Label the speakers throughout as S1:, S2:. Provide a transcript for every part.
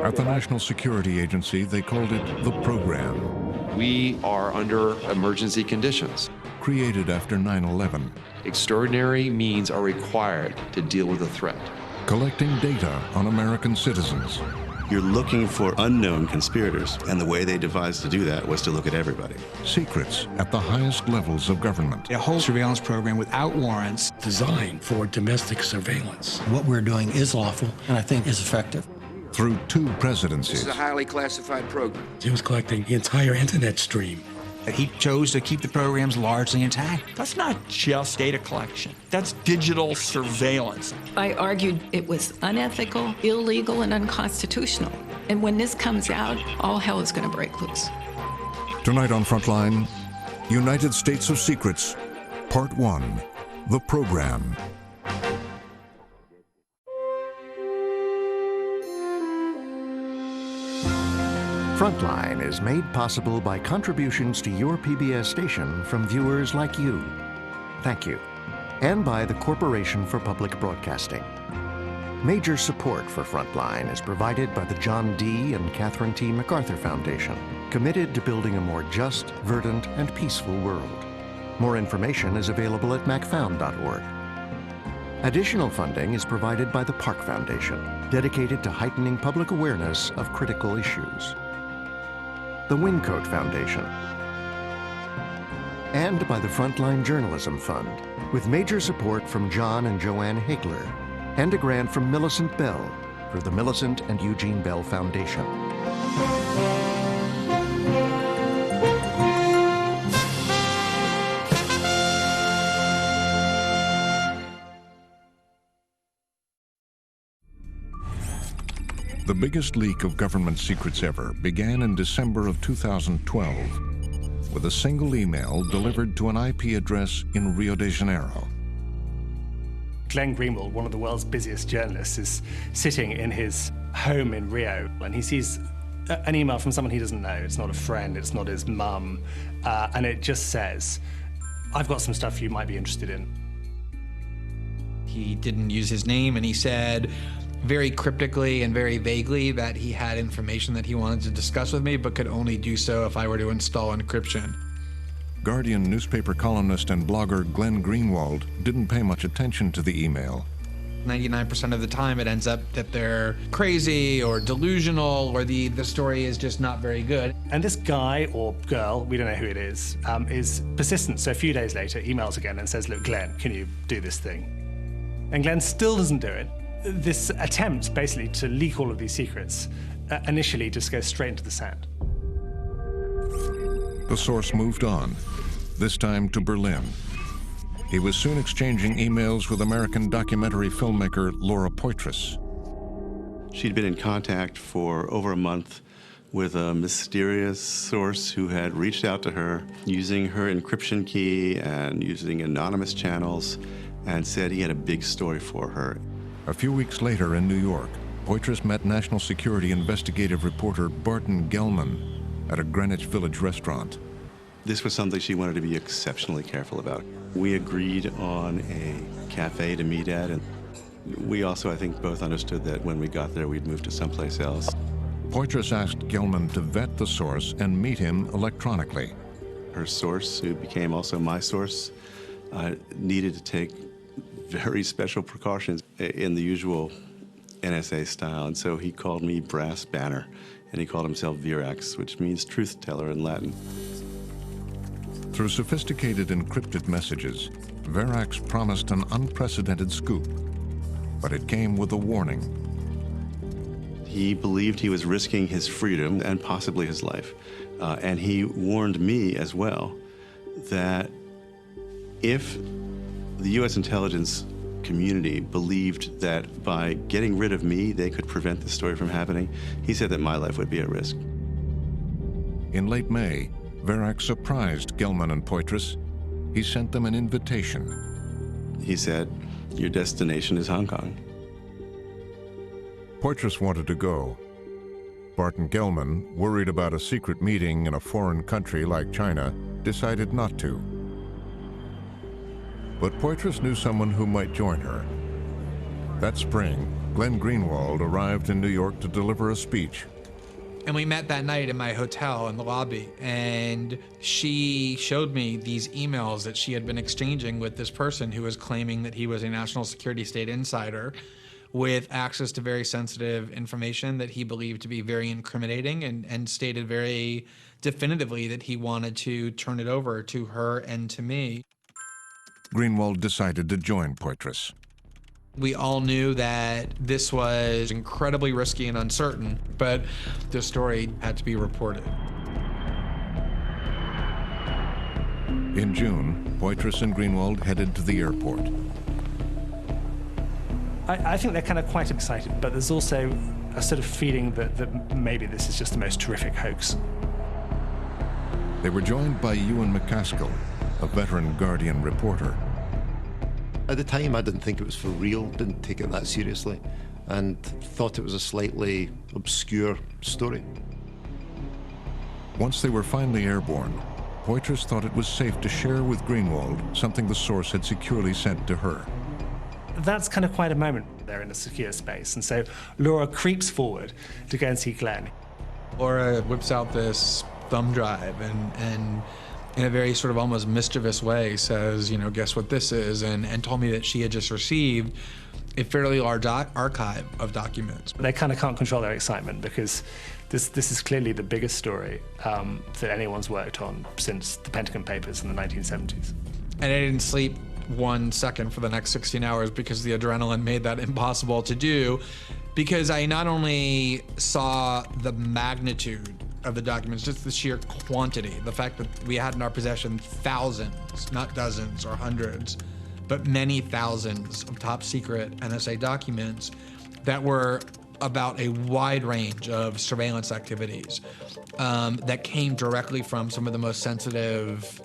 S1: At the National Security Agency, they called it the program.
S2: We are under emergency conditions.
S1: Created after 9/11.
S2: Extraordinary means are required to deal with a threat.
S1: Collecting data on American citizens.
S3: You're looking for unknown conspirators, and the way they devised to do that was to look at everybody.
S1: Secrets at the highest levels of government.
S4: A whole surveillance program without warrants.
S5: Designed for domestic surveillance.
S6: What we're doing is lawful, and I think is effective.
S1: Through 2 presidencies.
S7: This is a highly classified program.
S5: He was collecting the entire internet stream.
S4: He chose to keep the programs largely intact.
S8: That's not just data collection. That's digital surveillance.
S9: I argued it was unethical, illegal, and unconstitutional. And when this comes out, all hell is going to break loose.
S1: Tonight on Frontline, United States of Secrets, Part 1, The Program.
S10: Frontline is made possible by contributions to your PBS station from viewers like you. Thank you. And by the Corporation for Public Broadcasting. Major support for Frontline is provided by the John D. and Catherine T. MacArthur Foundation, committed to building a more just, verdant, and peaceful world. More information is available at macfound.org. Additional funding is provided by the Park Foundation, dedicated to heightening public awareness of critical issues. The Wyncote Foundation, and by the Frontline Journalism Fund, with major support from John and Joanne Hagler, and a grant from Millicent Bell for the Millicent and Eugene Bell Foundation.
S1: The biggest leak of government secrets ever began in December of 2012 with a single email delivered to an IP address in Rio de Janeiro.
S11: Glenn Greenwald, one of the world's busiest journalists, is sitting in his home in Rio, and he sees an email from someone he doesn't know. It's not a friend, it's not his mum, and it just says, "I've got some stuff you might be interested in."
S4: He didn't use his name, and he said very cryptically and very vaguely that he had information that he wanted to discuss with me, but could only do so if I were to install encryption.
S1: Guardian newspaper columnist and blogger Glenn Greenwald didn't pay much attention to the email.
S4: 99% of the time it ends up that they're crazy or delusional, or the story is just not very good.
S11: And this guy or girl, we don't know who it is persistent. So a few days later, emails again and says, "Look, Glenn, can you do this thing?" And Glenn still doesn't do it. This attempt, basically, to leak all of these secrets, initially just goes straight into the sand.
S1: The source moved on, this time to Berlin. He was soon exchanging emails with American documentary filmmaker Laura Poitras.
S3: She'd been in contact for over a month with a mysterious source who had reached out to her using her encryption key and using anonymous channels, and said he had a big story for her.
S1: A few weeks later in New York, Poitras met national security investigative reporter Barton Gellman at a Greenwich Village restaurant.
S3: This was something she wanted to be exceptionally careful about. We agreed on a cafe to meet at, and we also, I think, both understood that when we got there, we'd move to someplace else.
S1: Poitras asked Gellman to vet the source and meet him electronically.
S3: Her source, who became also my source, needed to take very special precautions in the usual N.S.A. style, and so he called me Brass Banner, and he called himself Virax, which means truth teller in Latin.
S1: Through sophisticated encrypted messages, Virax promised an unprecedented scoop, but it came with a warning.
S3: He believed he was risking his freedom and possibly his life, and he warned me as well that if the U.S. intelligence community believed that by getting rid of me, they could prevent this story from happening, he said that my life would be at risk.
S1: In late May, Virax surprised Gellman and Poitras. He sent them an invitation.
S3: He said, "Your destination is Hong Kong."
S1: Poitras wanted to go, Barton Gellman, worried about a secret meeting in a foreign country like China, decided not to. But Poitras knew someone who might join her. That spring, Glenn Greenwald arrived in New York to deliver a speech.
S4: And we met that night in my hotel in the lobby, and she showed me these emails that she had been exchanging with this person who was claiming that he was a national security state insider with access to very sensitive information that he believed to be very incriminating, and stated very definitively that he wanted to turn it over to her and to me.
S1: Greenwald decided to join Poitras.
S4: We all knew that this was incredibly risky and uncertain, but the story had to be reported.
S1: In June, Poitras and Greenwald headed to the airport.
S11: I think they're kind of quite excited, but there's also a sort of feeling that maybe this is just the most terrific hoax.
S1: They were joined by Ewan McCaskill, a veteran Guardian reporter.
S12: At the time, I didn't think it was for real, didn't take it that seriously, and thought it was a slightly obscure story.
S1: Once they were finally airborne, Poitras thought it was safe to share with Greenwald something the source had securely sent to her.
S11: That's kind of quite a moment there in a secure space, and so Laura creeps forward to go and see Glenn.
S4: Laura whips out this thumb drive and in a very sort of almost mischievous way says, you know, guess what this is, and told me that she had just received a fairly large archive of documents.
S11: They kind of can't control their excitement because this is clearly the biggest story that anyone's worked on since the Pentagon Papers in the 1970s.
S4: And I didn't sleep 1 second for the next 16 hours because the adrenaline made that impossible to do, because I not only saw the magnitude of the documents, just the sheer quantity, the fact that we had in our possession thousands, not dozens or hundreds, but many thousands of top secret N.S.A. documents that were about a wide range of surveillance activities that came directly from some of the most sensitive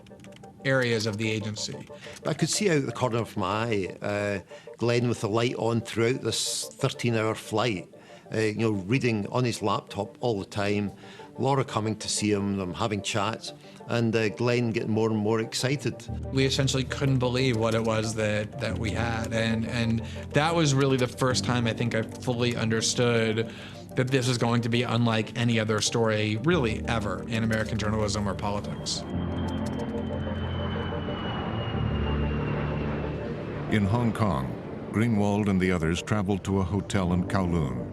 S4: areas of the agency.
S12: I could see out the corner of my eye Glenn with the light on throughout this 13-hour flight, reading on his laptop all the time, Laura coming to see him, them having chats, and Glenn getting more and more excited.
S4: We essentially couldn't believe what it was that we had, and that was really the first time I think I fully understood that this was going to be unlike any other story really ever in American journalism or politics.
S1: In Hong Kong, Greenwald and the others traveled to a hotel in Kowloon.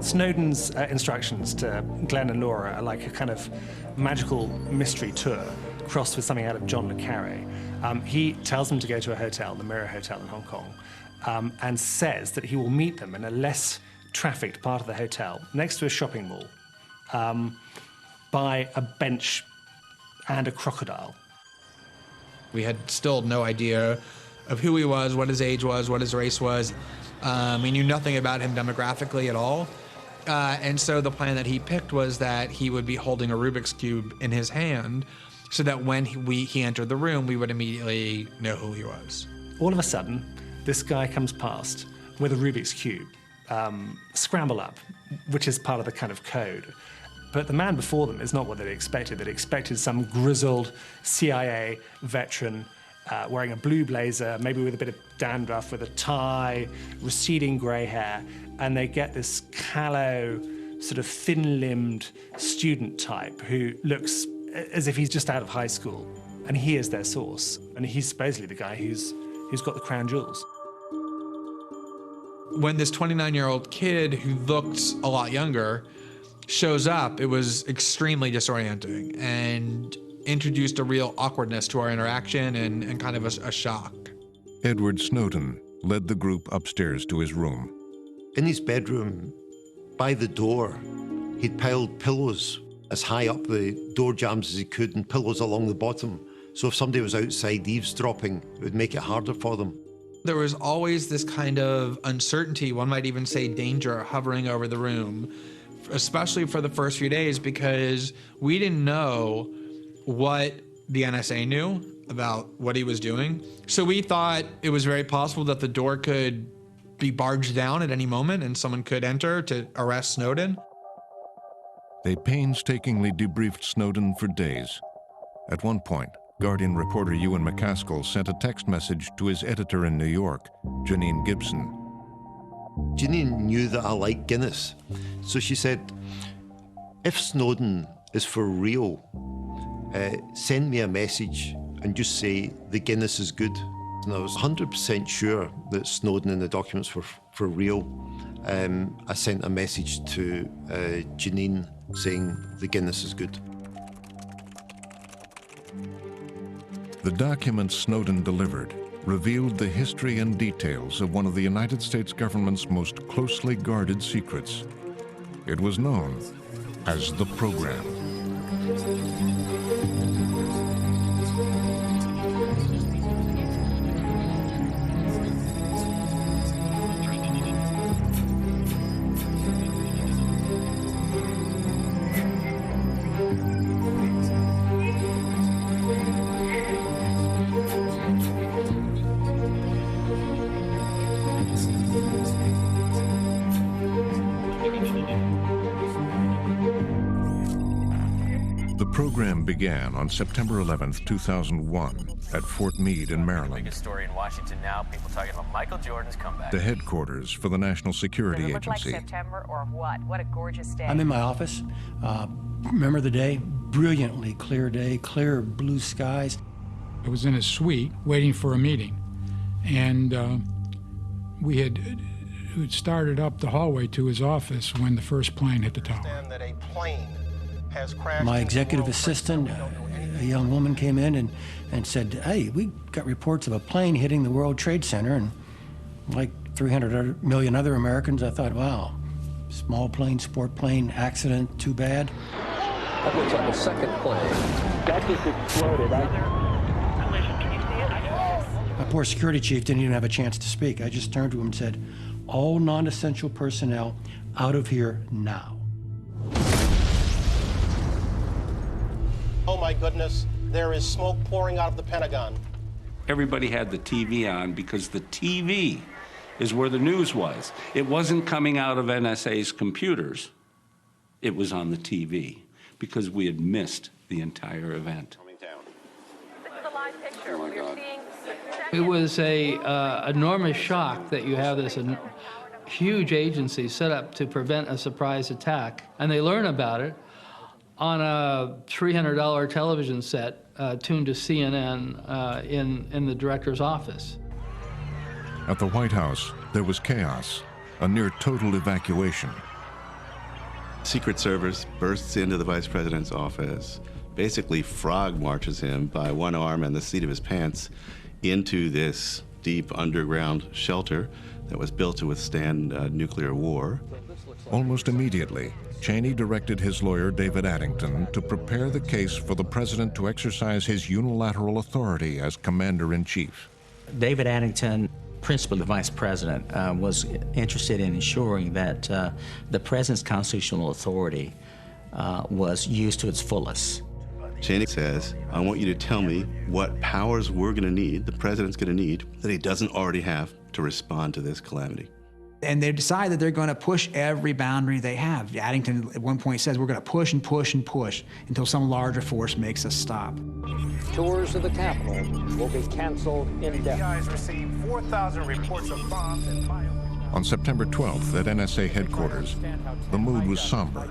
S11: Snowden's instructions to Glenn and Laura are like a kind of magical mystery tour crossed with something out of John le Carré. He tells them to go to a hotel, the Mirror Hotel in Hong Kong, and says that he will meet them in a less trafficked part of the hotel, next to a shopping mall, by a bench and a crocodile.
S4: We had still no idea of who he was, what his age was, what his race was. We knew nothing about him demographically at all. And so the plan that he picked was that he would be holding a Rubik's Cube in his hand so that when he entered the room, we would immediately know who he was.
S11: All of a sudden, this guy comes past with a Rubik's Cube, scramble up, which is part of the kind of code. But the man before them is not what they expected. They expected some grizzled CIA veteran wearing a blue blazer, maybe with a bit of dandruff, with a tie, receding grey hair, and they get this callow, sort of thin-limbed student type who looks as if he's just out of high school. And he is their source. And he's supposedly the guy who's got the crown jewels.
S4: When this 29-year-old kid who looked a lot younger shows up, it was extremely disorienting and introduced a real awkwardness to our interaction and kind of a shock.
S1: Edward Snowden led the group upstairs to his room.
S12: In his bedroom, by the door, he'd piled pillows as high up the door jambs as he could and pillows along the bottom. So if somebody was outside eavesdropping, it would make it harder for them.
S4: There was always this kind of uncertainty, one might even say danger, hovering over the room, especially for the first few days, because we didn't know what the N.S.A. knew about what he was doing. So we thought it was very possible that the door could be barged down at any moment and someone could enter to arrest Snowden.
S1: They painstakingly debriefed Snowden for days. At one point, Guardian reporter Ewan McCaskill sent a text message to his editor in New York, Janine Gibson.
S12: Janine knew that I liked Guinness, so she said, if Snowden is for real, send me a message and just say the Guinness is good. And I was 100% sure that Snowden and the documents were for real. I sent a message to Janine saying the Guinness is good.
S1: The documents Snowden delivered revealed the history and details of one of the United States government's most closely guarded secrets. It was known as the program. The program began on September 11, 2001, at Fort Meade in Maryland.
S13: Biggest story in Washington now, people talking about Michael Jordan's comeback.
S1: The headquarters for the National Security Agency.
S14: Like September or what? What a gorgeous day.
S6: I'm in my office. Remember the day? Brilliantly clear day, clear blue skies.
S15: I was in his suite waiting for a meeting, and we had started up the hallway to his office when the first plane hit the tower.
S6: My executive assistant, a young woman, came in and said, hey, we got reports of a plane hitting the World Trade Center, and like 300 million other Americans, I thought, wow, small plane, sport plane, accident, too bad.
S16: That looks like a second plane. That just exploded.
S6: My poor security chief didn't even have a chance to speak. I just turned to him and said, all non-essential personnel out of here now.
S17: Oh my goodness, there is smoke pouring out of the Pentagon.
S18: Everybody had the TV on because the TV is where the news was. It wasn't coming out of N.S.A.'s computers. It was on the TV because we had missed the entire event.
S14: This is a live picture. Oh You're seeing.
S19: It was a enormous shock that you have this huge agency set up to prevent a surprise attack, and they learn about it on a $300 television set tuned to CNN in the director's office.
S1: At the White House, there was chaos, a near total evacuation.
S3: Secret Service bursts into the vice president's office, basically frog marches him by one arm and the seat of his pants into this deep underground shelter that was built to withstand nuclear war.
S1: Almost immediately, Cheney directed his lawyer, David Addington, to prepare the case for the president to exercise his unilateral authority as commander-in-chief.
S20: David Addington, principally the vice president, was interested in ensuring that the president's constitutional authority was used to its fullest.
S3: Cheney says, I want you to tell me what powers we're going to need, the president's going to need, that he doesn't already have to respond to this calamity.
S21: And they decide that they're going to push every boundary they have. Addington at one point says we're going to push and push and push until some larger force makes us stop.
S16: Tours of the Capitol will be canceled indefinitely.
S17: Received 4,000 reports of bombs and fire.
S1: On September 12th at N.S.A. headquarters, the mood was somber.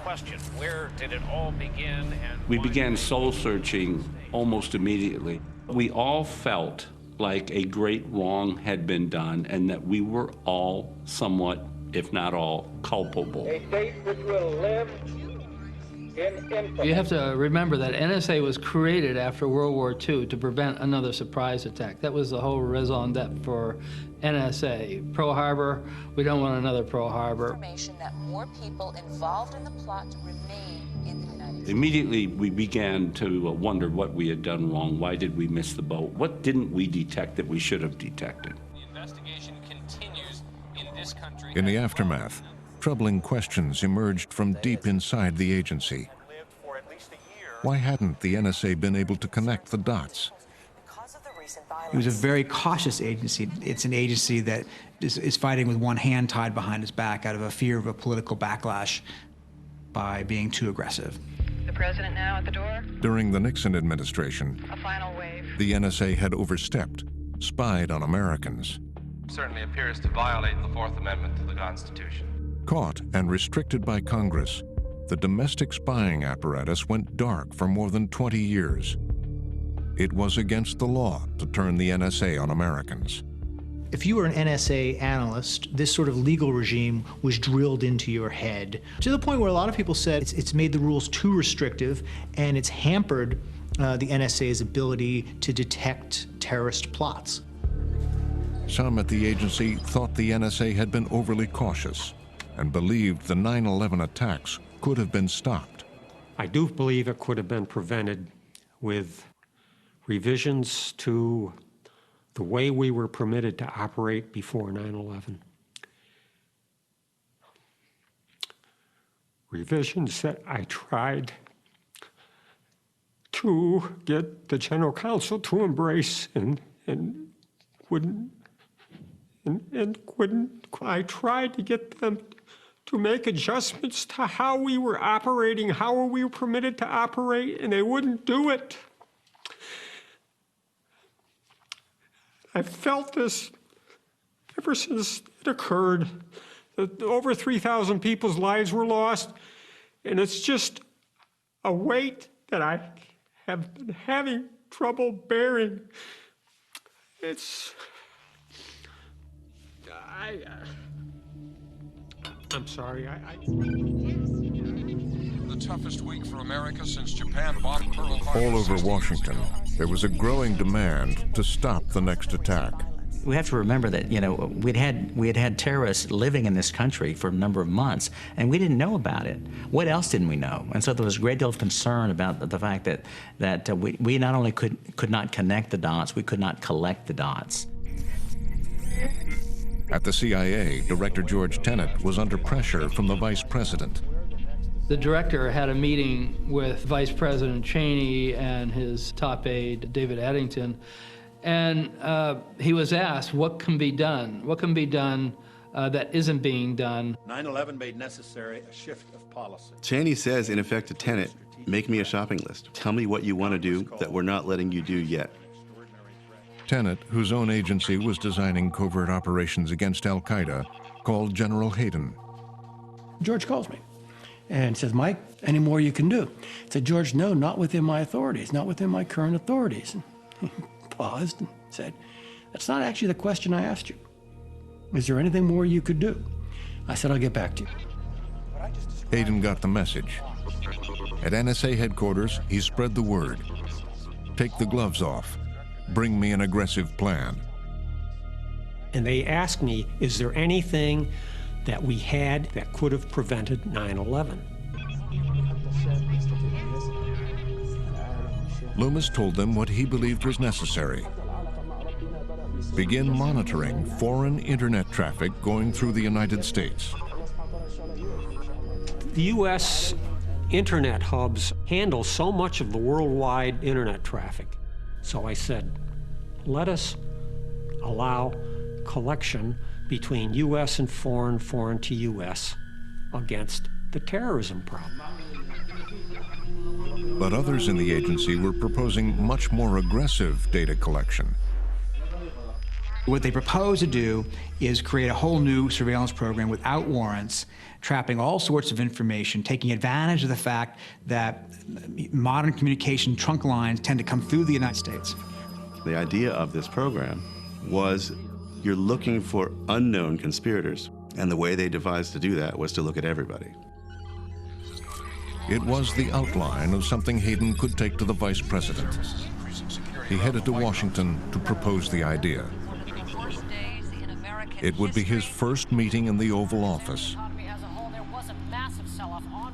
S13: Question, where did it all begin?
S18: We began soul searching almost immediately. We all felt like a great wrong had been done and that we were all somewhat, if not all, culpable.
S16: A fate which will live in infamy.
S19: You have to remember that NSA was created after World War II to prevent another surprise attack. That was the whole raison d'etre for NSA. Pearl Harbor, we don't want another Pearl Harbor.
S14: Information that more people involved in the plot remain in the United States.
S18: Immediately, we began to wonder what we had done wrong. Why did we miss the boat? What didn't we detect that we should have detected?
S13: The investigation continues in this country.
S1: In the aftermath, troubling questions emerged from deep inside the agency. Why hadn't the NSA been able to connect the dots?
S21: It was a very cautious agency. It's an agency that is fighting with one hand tied behind its back out of a fear of a political backlash by being too aggressive.
S2: The president now at the door?
S1: During the Nixon administration,
S2: A final wave.
S1: the NSA had overstepped, spied on Americans.
S13: Certainly appears to violate the Fourth Amendment to the Constitution.
S1: Caught and restricted by Congress, the domestic spying apparatus went dark for more than 20 years. It was against the law to turn the NSA on Americans.
S22: If you were an NSA analyst, this sort of legal regime was drilled into your head, to the point where a lot of people said it's made the rules too restrictive and it's hampered the NSA's ability to detect terrorist plots.
S1: Some at the agency thought the NSA had been overly cautious and believed the 9/11 attacks could have been stopped.
S23: I do believe it could have been prevented with revisions to the way we were permitted to operate before 9/11. Revisions that I tried to get the General Counsel to embrace and wouldn't. I tried to get them to make adjustments to how we were operating, how we were permitted to operate, and they wouldn't do it. I felt this ever since it occurred. Over 3,000 people's lives were lost, and it's just a weight that I have been having trouble bearing. I'm sorry.
S24: The toughest week for America since Japan bombed Pearl Harbor.
S1: All over Washington, there was a growing demand to stop the next attack.
S20: We have to remember that, you know, we had had terrorists living in this country for a number of months, and we didn't know about it. What else didn't we know? And so there was a great deal of concern about the fact that we not only could not connect the dots, we could not collect the dots.
S1: At the CIA, Director George Tenet was under pressure from the vice president.
S19: The director had a meeting with Vice President Cheney and his top aide, David Eddington, and he was asked, what can be done? What can be done that isn't being done?
S25: 9/11 made necessary a shift of policy.
S3: Cheney says, in effect, to Tenet, make me a shopping list. Tell me what you want to do that we're not letting you do yet.
S1: Tenet, whose own agency was designing covert operations against al-Qaeda, called General Hayden.
S6: George calls me and says, Mike, any more you can do? I said, George, no, not within my authorities, not within my current authorities. And he paused and said, that's not actually the question I asked you. Is there anything more you could do? I said, I'll get back to you.
S1: Hayden got the message. At NSA headquarters, he spread the word. Take the gloves off. Bring me an aggressive plan.
S23: And they asked me, is there anything that we had that could have prevented 9/11?
S1: Loomis told them what he believed was necessary. Begin monitoring foreign internet traffic going through the United States.
S23: The U.S. internet hubs handle so much of the worldwide internet traffic. So I said, let us allow collection between U.S. and foreign to U.S. against the terrorism problem.
S1: But others in the agency were proposing much more aggressive data collection.
S21: What they propose to do is create a whole new surveillance program without warrants, trapping all sorts of information, taking advantage of the fact that modern communication trunk lines tend to come through the United States.
S3: The idea of this program was you're looking for unknown conspirators, and the way they devised to do that was to look at everybody.
S1: It was the outline of something Hayden could take to the vice president. He headed to Washington to propose the idea. It would be his first meeting in the Oval Office.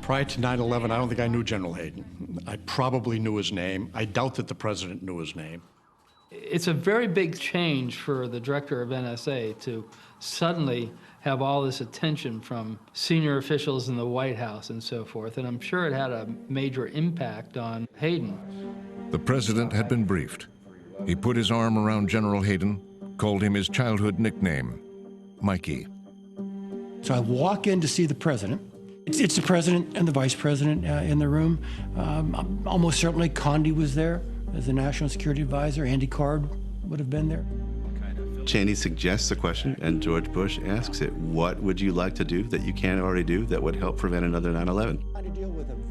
S25: Prior to 9/11, I don't think I knew General Hayden. I probably knew his name. I doubt that the president knew his name.
S19: It's a very big change for the director of N.S.A. to suddenly have all this attention from senior officials in the White House and so forth, and I'm sure it had a major impact on Hayden.
S1: The president had been briefed. He put his arm around General Hayden, called him his childhood nickname, Mikey.
S6: So I walk in to see the president. It's the president and the vice president in the room. Almost certainly Condi was there as the national security advisor. Andy Card would have been there.
S3: Cheney suggests a question, and George Bush asks it. What would you like to do that you can't already do that would help prevent another 9/11?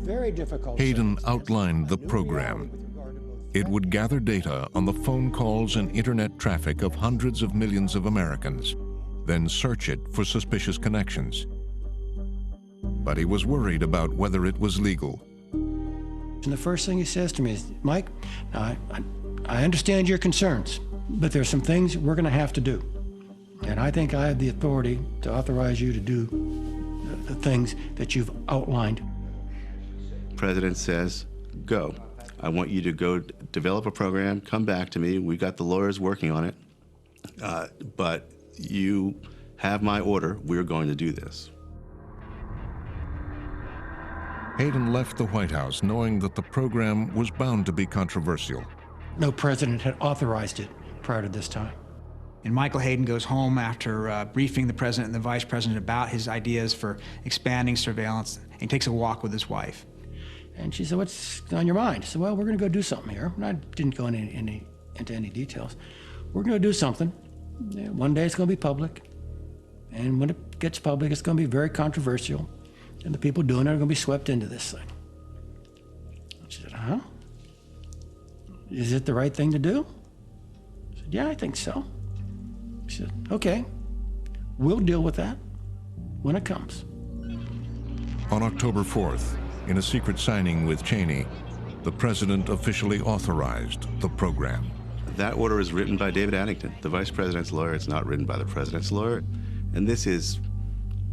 S6: Very difficult.
S1: Hayden outlined the program. It would gather data on the phone calls and internet traffic of hundreds of millions of Americans, then search it for suspicious connections. But he was worried about whether it was legal.
S6: And the first thing he says to me is, Mike, I understand your concerns, but there's some things we're going to have to do. And I think I have the authority to authorize you to do the things that you've outlined.
S3: The president says, go. I want you to go develop a program, come back to me. We've got the lawyers working on it. But you have my order. We're going to do this.
S1: Hayden left the White House knowing that the program was bound to be controversial.
S6: No president had authorized it prior to this time.
S21: And Michael Hayden goes home after briefing the president and the vice president about his ideas for expanding surveillance, and he takes a walk with his wife.
S6: And she said, what's on your mind? I said, well, we're going to go do something here. And I didn't go into any details. We're going to do something. One day it's going to be public. And when it gets public, it's going to be very controversial. And the people doing it are going to be swept into this thing. She said, huh? Is it the right thing to do? I said, yeah, I think so. She said, okay, we'll deal with that when it comes.
S1: On October 4th, in a secret signing with Cheney, the president officially authorized the program.
S3: That order is written by David Addington, the vice president's lawyer. It's not written by the president's lawyer. And this is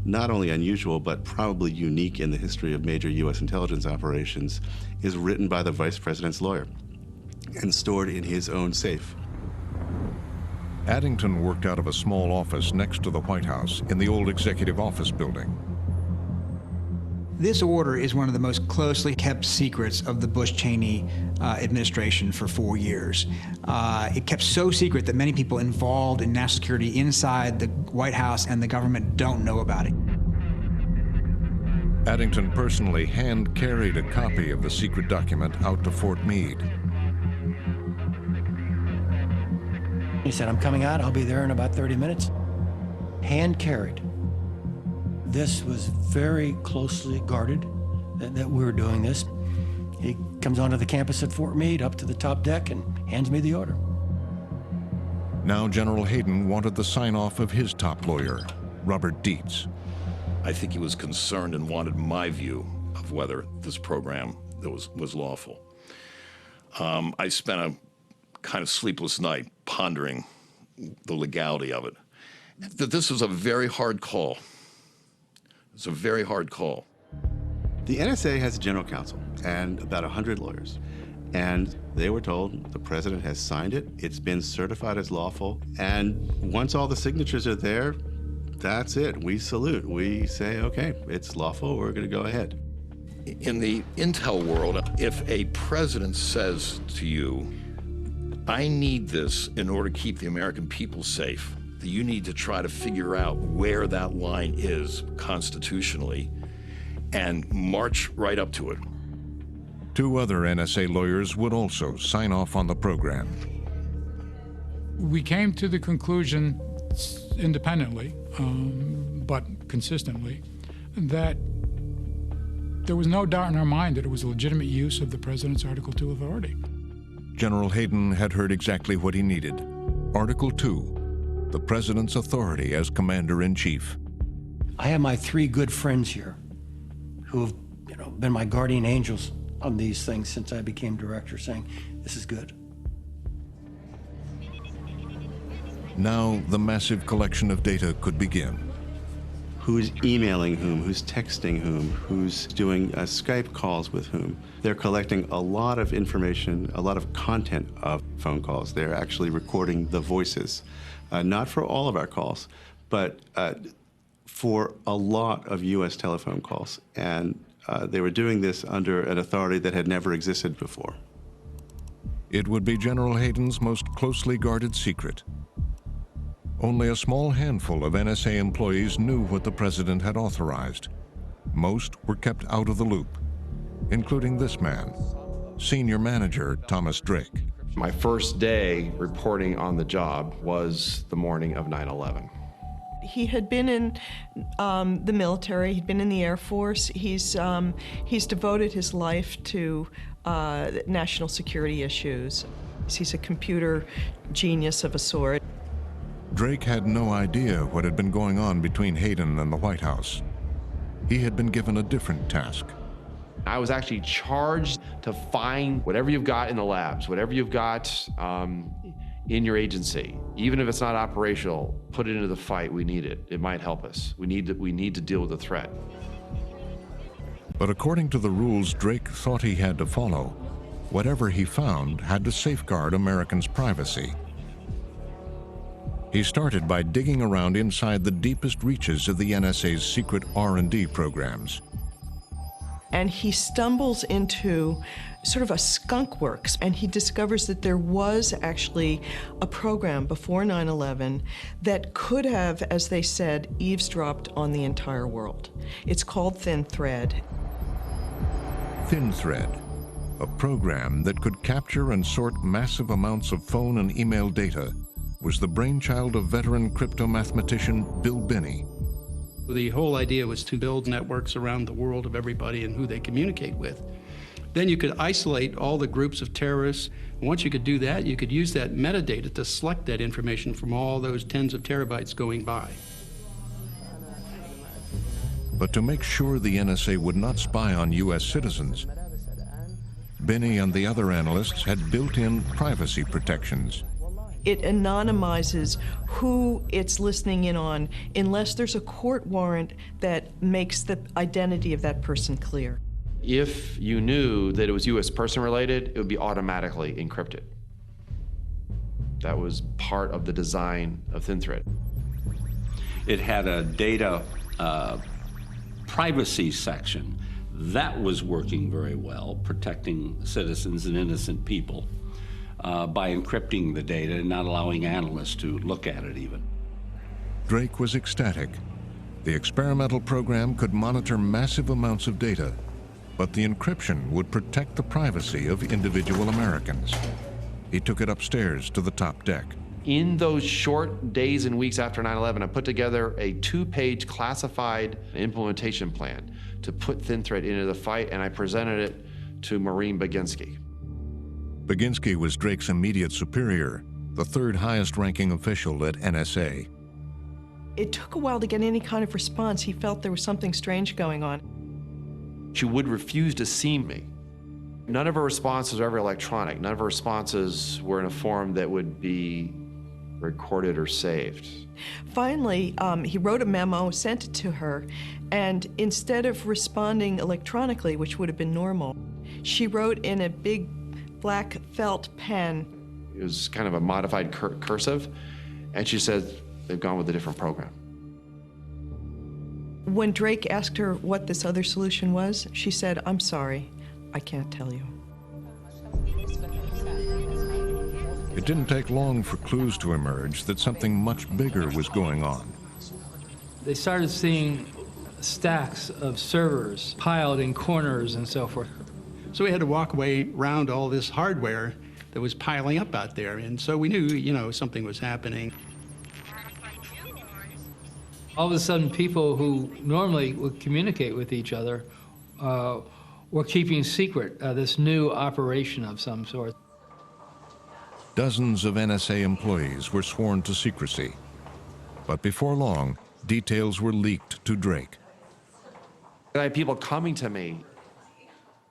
S3: not only unusual, but probably unique in the history of major U.S. intelligence operations, is written by the vice president's lawyer and stored in his own safe.
S1: Addington worked out of a small office next to the White House in the old executive office building.
S21: This order is one of the most closely kept secrets of the Bush-Cheney administration for 4 years. It kept so secret that many people involved in national security inside the White House and the government don't know about it.
S1: Addington personally hand-carried a copy of the secret document out to Fort Meade.
S6: He said, I'm coming out, I'll be there in about 30 minutes. Hand-carried. This was very closely guarded, that we were doing this. He comes onto the campus at Fort Meade, up to the top deck, and hands me the order.
S1: Now General Hayden wanted the sign-off of his top lawyer, Robert Dietz.
S5: I think he was concerned and wanted my view of whether this program was lawful. I spent a kind of sleepless night pondering the legality of it. That this was a very hard call. It's a very hard call.
S3: The N.S.A. has a general counsel and about 100 lawyers. And they were told the president has signed it, it's been certified as lawful, and once all the signatures are there, that's it. We salute. We say, okay, it's lawful, we're going to go ahead.
S5: In the intel world, if a president says to you, I need this in order to keep the American people safe, you need to try to figure out where that line is constitutionally and march right up to it.
S1: 2 other NSA lawyers would also sign off on the program.
S15: We came to the conclusion independently, but consistently, that there was no doubt in our mind that it was a legitimate use of the president's Article II authority.
S1: General Hayden had heard exactly what he needed. Article 2. The president's authority as commander-in-chief.
S6: I have my 3 good friends here who have been my guardian angels on these things since I became director, saying, this is good.
S1: Now the massive collection of data could begin.
S3: Who's emailing whom, who's texting whom, who's doing Skype calls with whom. They're collecting a lot of information, a lot of content of phone calls. They're actually recording the voices. Not for all of our calls, but for a lot of U.S. telephone calls. And they were doing this under an authority that had never existed before.
S1: It would be General Hayden's most closely guarded secret. Only a small handful of NSA employees knew what the president had authorized. Most were kept out of the loop, including this man, Senior Manager Thomas Drake.
S7: My first day reporting on the job was the morning of 9/11.
S8: He had been in the military, he'd been in the Air Force. He's devoted his life to national security issues. He's a computer genius of a sort.
S1: Drake had no idea what had been going on between Hayden and the White House. He had been given a different task.
S9: I was actually charged to find whatever you've got in the labs, whatever you've got in your agency. Even if it's not operational, put it into the fight. We need it. It might help us. We need to deal with the threat.
S1: But according to the rules Drake thought he had to follow, whatever he found had to safeguard Americans' privacy. He started by digging around inside the deepest reaches of the NSA's secret R&D programs.
S8: And he stumbles into sort of a skunk works, and he discovers that there was actually a program before 9/11 that could have, as they said, eavesdropped on the entire world. It's called Thin Thread.
S1: Thin Thread, a program that could capture and sort massive amounts of phone and email data, was the brainchild of veteran crypto-mathematician Bill Binney.
S10: The whole idea was to build networks around the world of everybody and who they communicate with. Then you could isolate all the groups of terrorists. And once you could do that, you could use that metadata to select that information from all those tens of terabytes going by.
S1: But to make sure the NSA would not spy on U.S. citizens, Binney and the other analysts had built-in privacy protections.
S8: It anonymizes who it's listening in on unless there's a court warrant that makes the identity of that person clear.
S9: If you knew that it was U.S. person related, it would be automatically encrypted. That was part of the design of Thin Thread.
S18: It had a data privacy section. That was working very well, protecting citizens and innocent people by encrypting the data and not allowing analysts to look at it even.
S1: Drake was ecstatic. The experimental program could monitor massive amounts of data, but the encryption would protect the privacy of individual Americans. He took it upstairs to the top deck.
S9: In those short days and weeks after 9/11, I put together a 2-page classified implementation plan to put Thin Thread into the fight, and I presented it to Maureen Baginski.
S1: Baginski was Drake's immediate superior, the third highest ranking official at N.S.A.
S8: It took a while to get any kind of response. He felt there was something strange going on.
S9: She would refuse to see me. None of her responses were ever electronic. None of her responses were in a form that would be recorded or saved.
S8: Finally, he wrote a memo, sent it to her, and instead of responding electronically, which would have been normal, she wrote in a big black felt pen.
S9: It was kind of a modified cursive, and she said, they've gone with a different program.
S8: When Drake asked her what this other solution was, she said, I'm sorry, I can't tell you.
S1: It didn't take long for clues to emerge that something much bigger was going on.
S19: They started seeing stacks of servers piled in corners and so forth.
S10: So we had to walk away around all this hardware that was piling up out there. And so we knew, something was happening.
S19: All of a sudden, people who normally would communicate with each other were keeping secret this new operation of some sort.
S1: Dozens of NSA employees were sworn to secrecy. But before long, details were leaked to Drake.
S9: I had people coming to me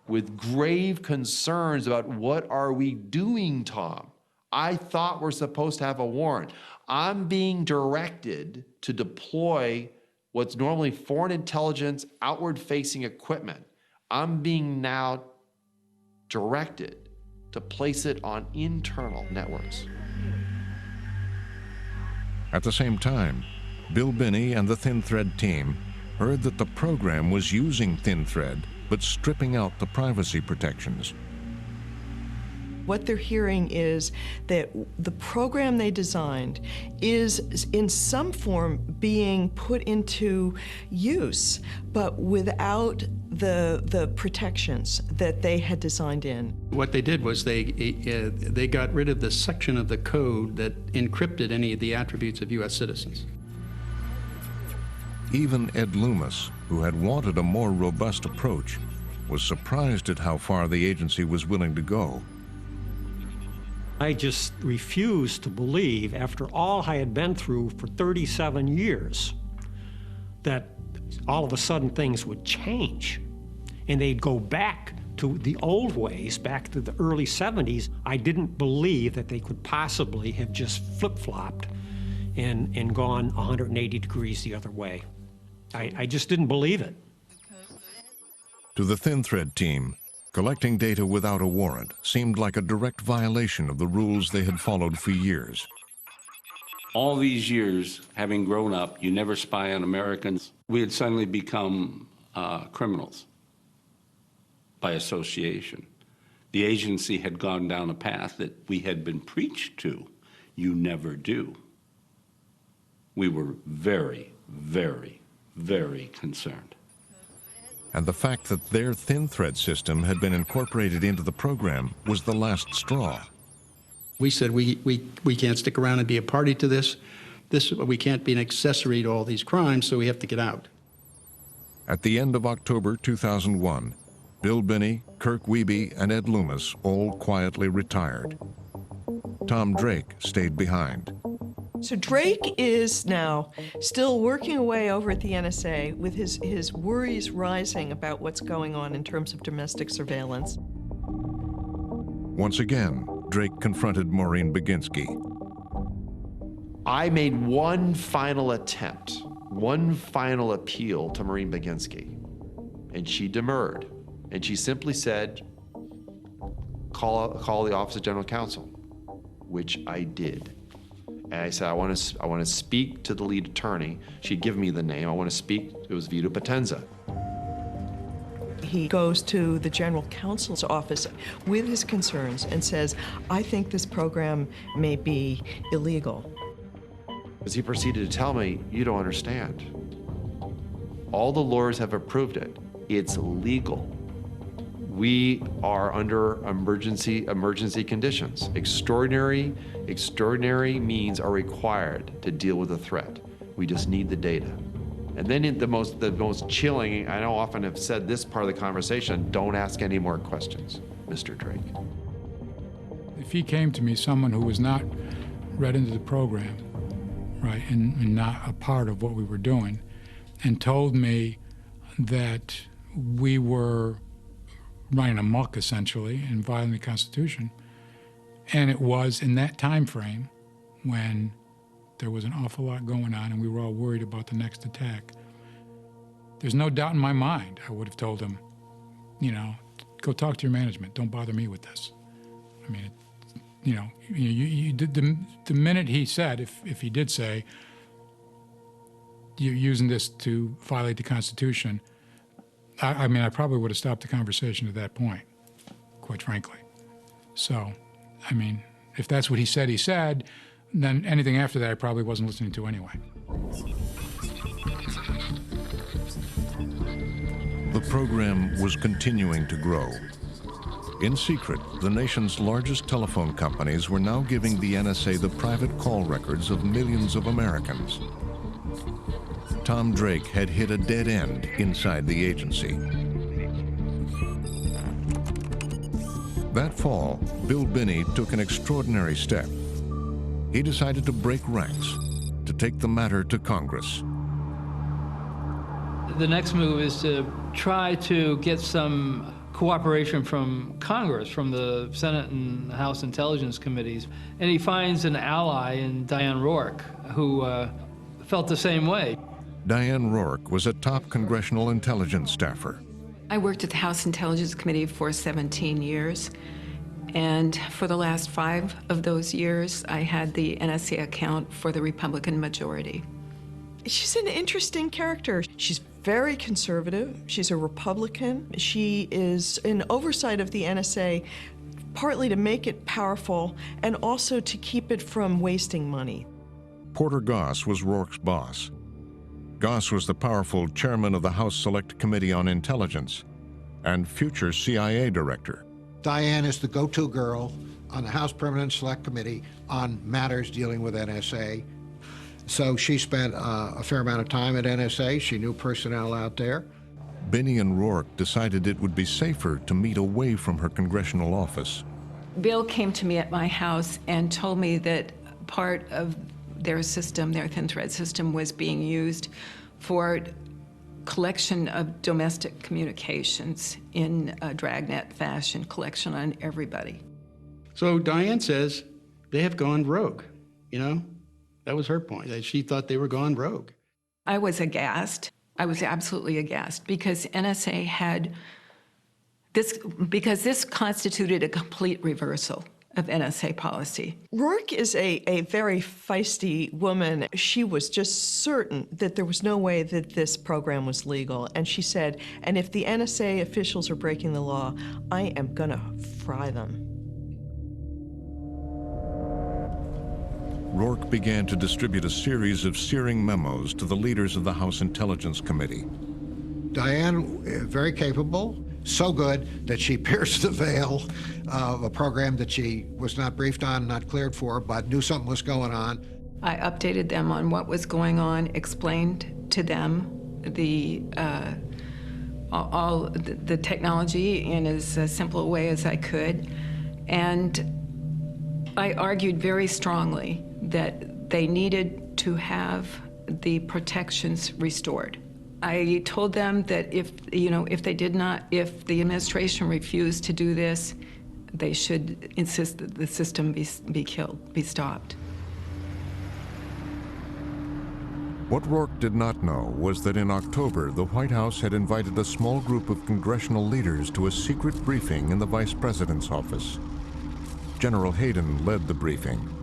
S9: with grave concerns about, what are we doing, Tom? I thought we're supposed to have a warrant. I'm being directed to deploy what's normally foreign intelligence, outward-facing equipment. I'm being now directed to place it on internal networks.
S1: At the same time, Bill Binney and the Thin Thread team heard that the program was using Thin Thread, but stripping out the privacy protections.
S8: What they're hearing is that the program they designed is in some form being put into use, but without the protections that they had designed in.
S10: What they did was they got rid of the section of the code that encrypted any of the attributes of U.S. citizens.
S1: Even Ed Loomis, who had wanted a more robust approach, was surprised at how far the agency was willing to go.
S23: I just refused to believe, after all I had been through for 37 years, that all of a sudden things would change and they'd go back to the old ways, back to the early 70s. I didn't believe that they could possibly have just flip-flopped and gone 180 degrees the other way. I just didn't believe it.
S1: To the Thin Thread team, collecting data without a warrant seemed like a direct violation of the rules they had followed for years.
S18: All these years, having grown up, you never spy on Americans. We had suddenly become criminals by association. The agency had gone down a path that we had been preached to. You never do. We were very, very, very concerned.
S1: And the fact that their Thin Thread system had been incorporated into the program was the last straw.
S10: We said we can't stick around and be a party to this. We can't be an accessory to all these crimes, so we have to get out.
S1: At the end of October 2001, Bill Binney, Kirk Wiebe, and Ed Loomis all quietly retired. Tom Drake stayed behind.
S8: So Drake is now still working away over at the N.S.A. with his worries rising about what's going on in terms of domestic surveillance.
S1: Once again, Drake confronted Maureen Baginski.
S7: I made one final attempt, one final appeal to Maureen Baginski, and she demurred. And she simply said, call the Office of General Counsel, which I did. And I said, I want to speak to the lead attorney. She'd given me the name. I want to speak. It was Vito Potenza.
S8: He goes to the General Counsel's office with his concerns and says, I think this program may be illegal.
S7: Because he proceeded to tell me, you don't understand. All the lawyers have approved it. It's legal. We are under emergency conditions. Extraordinary means are required to deal with a threat. We just need the data. And then the most chilling, I know often have said this part of the conversation, don't ask any more questions, Mr. Drake.
S15: If he came to me, someone who was not read into the program, right, and not a part of what we were doing, and told me that we were running amok, essentially, and violating the Constitution. And it was in that time frame when there was an awful lot going on and we were all worried about the next attack. There's no doubt in my mind I would have told him, you know, go talk to your management. Don't bother me with this. I mean, the minute he said, if he did say, you're using this to violate the Constitution, I mean, I probably would have stopped the conversation at that point, quite frankly. So, I mean, if that's what he said, then anything after that I probably wasn't listening to anyway.
S1: The program was continuing to grow. In secret, the nation's largest telephone companies were now giving the N.S.A. the private call records of millions of Americans. Tom Drake had hit a dead end inside the agency. That fall, Bill Binney took an extraordinary step. He decided to break ranks, to take the matter to Congress.
S19: The next move is to try to get some cooperation from Congress, from the Senate and House Intelligence Committees. And he finds an ally in Diane Rourke, who felt the same way.
S1: Diane Rourke was a top congressional intelligence staffer.
S4: I worked at the House Intelligence Committee for 17 years, and for the last 5 of those years, I had the N.S.A. account for the Republican majority.
S8: She's an interesting character. She's very conservative. She's a Republican. She is in oversight of the N.S.A. partly to make it powerful and also to keep it from wasting money.
S1: Porter Goss was Rourke's boss. Goss was the powerful chairman of the House Select Committee on Intelligence and future CIA director.
S11: Diane is the go-to girl on the House Permanent Select Committee on matters dealing with N.S.A. So she spent a fair amount of time at N.S.A. She knew personnel out there.
S1: Binney and Rourke decided it would be safer to meet away from her congressional office.
S4: Bill came to me at my house and told me that part of their system, their thin thread system, was being used for collection of domestic communications in a dragnet fashion, collection on everybody.
S10: So Diane says they have gone rogue, you know? That was her point, that she thought they were gone rogue.
S4: I was aghast. I was absolutely aghast because N.S.A. had this, because this constituted a complete reversal of N.S.A. policy.
S8: Rourke is a very feisty woman. She was just certain that there was no way that this program was legal. And she said, and if the N.S.A. officials are breaking the law, I am gonna fry them.
S1: Rourke began to distribute a series of searing memos to the leaders of the House Intelligence Committee.
S11: Diane, very capable, so good that she pierced the veil of a program that she was not briefed on, not cleared for, but knew something was going on.
S4: I updated them on what was going on, explained to them all the technology in as simple a way as I could, and I argued very strongly that they needed to have the protections restored. I told them that if the administration refused to do this, they should insist that the system be killed, be stopped.
S1: What Rourke did not know was that in October, the White House had invited a small group of congressional leaders to a secret briefing in the Vice President's office. General Hayden led the briefing.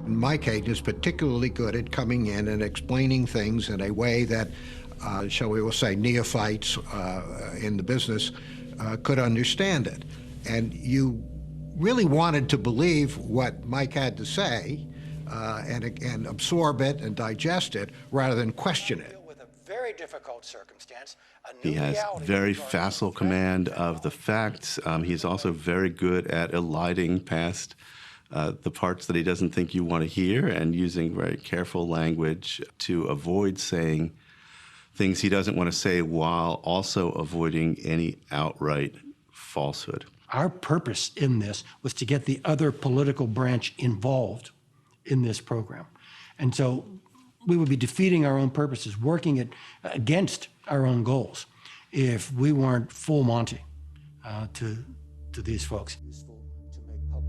S11: Mike Hayden is particularly good at coming in and explaining things in a way that, shall we say, neophytes in the business could understand it. And you really wanted to believe what Mike had to say and absorb it and digest it rather than question it.
S12: Very difficult circumstance.
S3: He has very facile command of the facts. He's also very good at eliding past the parts that he doesn't think you want to hear and using very careful language to avoid saying things he doesn't want to say while also avoiding any outright falsehood.
S6: Our purpose in this was to get the other political branch involved in this program. And so we would be defeating our own purposes, working against our own goals if we weren't full Monty to these folks.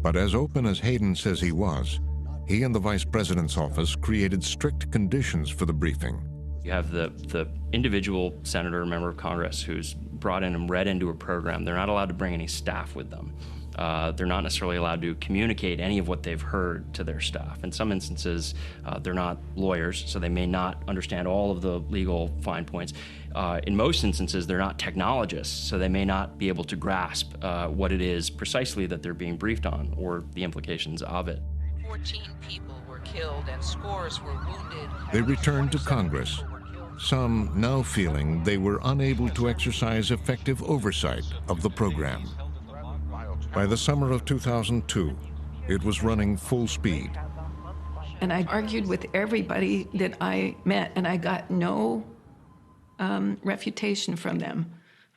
S1: But as open as Hayden says he was, he and the Vice President's office created strict conditions for the briefing.
S14: You have the individual senator or member of Congress who's brought in and read into a program. They're not allowed to bring any staff with them. They're not necessarily allowed to communicate any of what they've heard to their staff. In some instances, they're not lawyers, so they may not understand all of the legal fine points. In most instances, they're not technologists, so they may not be able to grasp what it is precisely that they're being briefed on or the implications of it.
S16: 14 people were killed and scores were wounded.
S1: They returned to Congress, some now feeling they were unable to exercise effective oversight of the program. By the summer of 2002, it was running full speed.
S4: And I argued with everybody that I met, and I got no refutation from them.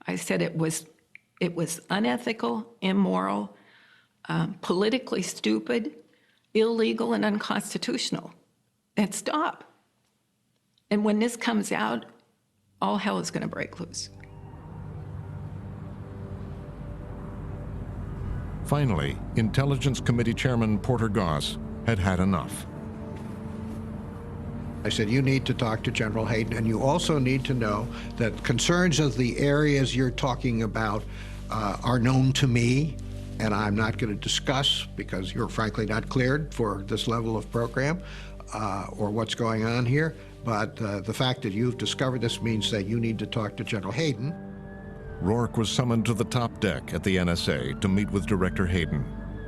S4: I said it was unethical, immoral, politically stupid, illegal, and unconstitutional. And stop. And when this comes out, all hell is going to break loose.
S1: Finally, Intelligence Committee Chairman Porter Goss had had enough.
S11: I said, you need to talk to General Hayden, and you also need to know that concerns of the areas you're talking about are known to me, and I'm not going to discuss because you're frankly not cleared for this level of program or what's going on here. But the fact that you've discovered this means that you need to talk to General Hayden.
S1: Rourke was summoned to the top deck at the N.S.A. to meet with Director Hayden.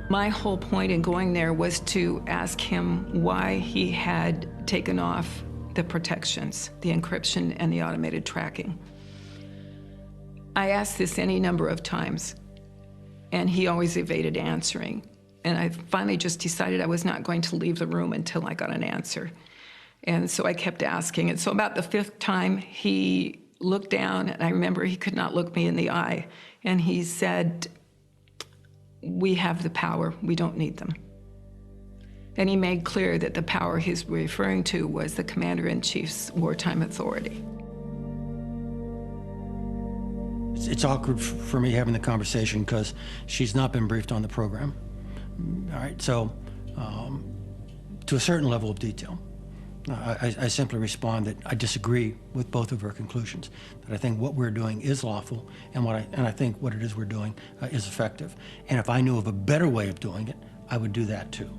S4: My whole point in going there was to ask him why he had taken off the protections, the encryption and the automated tracking. I asked this any number of times, and he always evaded answering. And I finally just decided I was not going to leave the room until I got an answer. And so I kept asking. And so about the 5th time, he looked down, and I remember he could not look me in the eye. And he said, "We have the power, we don't need them." And he made clear that the power he's referring to was the Commander-in-Chief's wartime authority.
S6: It's awkward for me having the conversation because she's not been briefed on the program. All right, so to a certain level of detail, I simply respond that I disagree with both of her conclusions, that I think what we're doing is lawful and I think what it is we're doing is effective. And if I knew of a better way of doing it, I would do that too.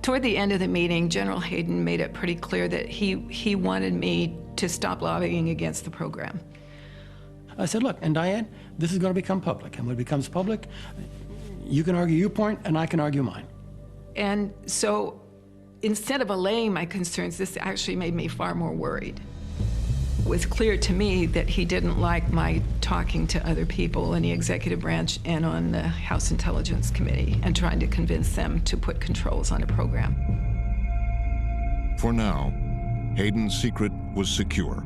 S4: Toward the end of the meeting, General Hayden made it pretty clear that he wanted me to stop lobbying against the program.
S6: I said, look, and Diane, this is going to become public. And when it becomes public, you can argue your point and I can argue mine.
S4: And so instead of allaying my concerns, this actually made me far more worried. It was clear to me that he didn't like my talking to other people in the executive branch and on the House Intelligence Committee and trying to convince them to put controls on a program.
S1: For now, Hayden's secret was secure.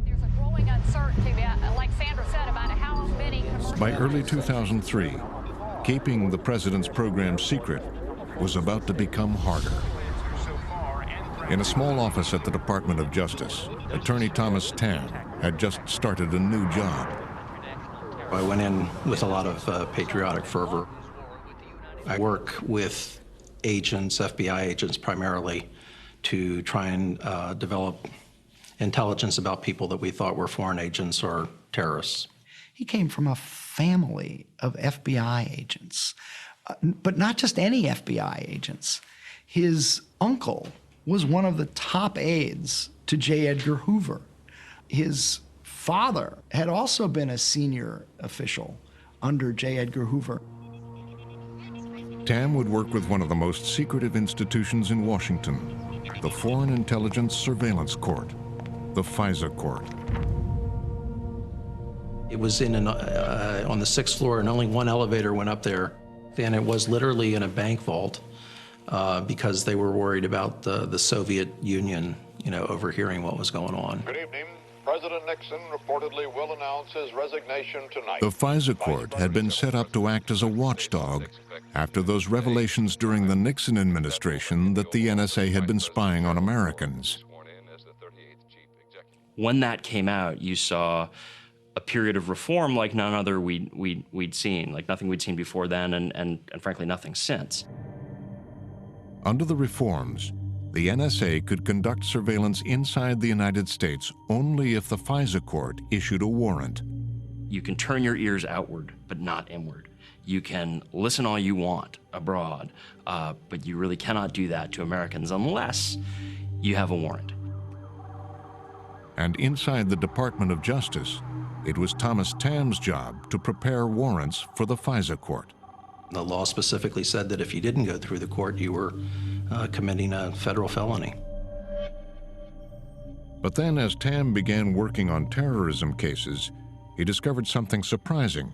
S2: There's a growing uncertainty, like Sandra said, about how many commercial...
S1: By early 2003, keeping the president's program secret was about to become harder. In a small office at the Department of Justice, Attorney Thomas Tam had just started a new job.
S13: I went in with a lot of patriotic fervor. I work with agents, FBI agents primarily, to try and develop intelligence about people that we thought were foreign agents or terrorists.
S17: He came from a family of FBI agents, but not just any FBI agents. His uncle was one of the top aides to J. Edgar Hoover. His father had also been a senior official under J. Edgar Hoover.
S1: Tam would work with one of the most secretive institutions in Washington, the Foreign Intelligence Surveillance Court, the FISA Court.
S13: It was on the 6th floor, and only one elevator went up there. And it was literally in a bank vault because they were worried about the Soviet Union, overhearing what was going on.
S22: Good evening. President Nixon reportedly will announce his resignation tonight.
S1: The FISA Court had been set up to act as a watchdog after those revelations during the Nixon administration that the N.S.A. had been spying on Americans.
S14: When that came out, you saw a period of reform like none other we'd seen, like nothing we'd seen before then, and frankly, nothing since.
S1: Under the reforms, the N.S.A. could conduct surveillance inside the United States only if the FISA court issued a warrant.
S14: You can turn your ears outward, but not inward. You can listen all you want abroad, but you really cannot do that to Americans unless you have a warrant.
S1: And inside the Department of Justice, it was Thomas Tam's job to prepare warrants for the FISA court.
S13: The law specifically said that if you didn't go through the court, you were committing a federal felony.
S1: But then as Tam began working on terrorism cases, he discovered something surprising: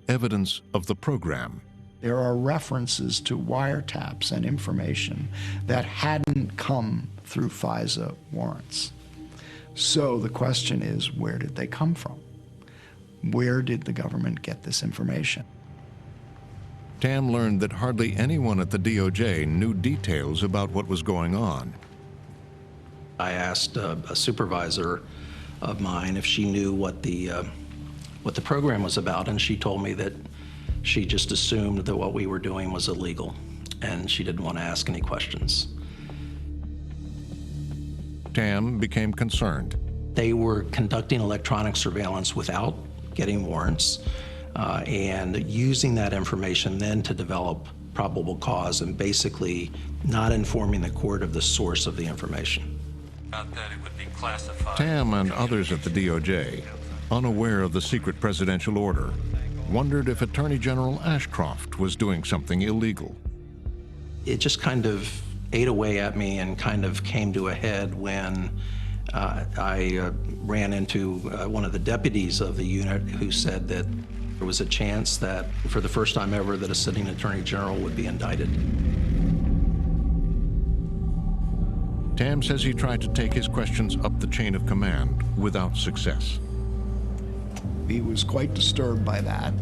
S1: evidence of the program.
S17: There are references to wiretaps and information that hadn't come through FISA warrants. So the question is, where did they come from? Where did the government get this information?
S1: Tam learned that hardly anyone at the DOJ knew details about what was going on.
S13: I asked a supervisor of mine if she knew what the program was about, and she told me that she just assumed that what we were doing was illegal, and she didn't want to ask any questions.
S1: Tam became concerned.
S13: They were conducting electronic surveillance without getting warrants, and using that information then to develop probable cause and basically not informing the court of the source of the information. That it would be classified.
S1: Tam and others at the DOJ, unaware of the secret presidential order, wondered if Attorney General Ashcroft was doing something illegal.
S13: It just kind of ate away at me and kind of came to a head when I ran into one of the deputies of the unit who said that there was a chance that, for the first time ever, that a sitting attorney general would be indicted.
S1: Tam says he tried to take his questions up the chain of command without success.
S5: He was quite disturbed by that.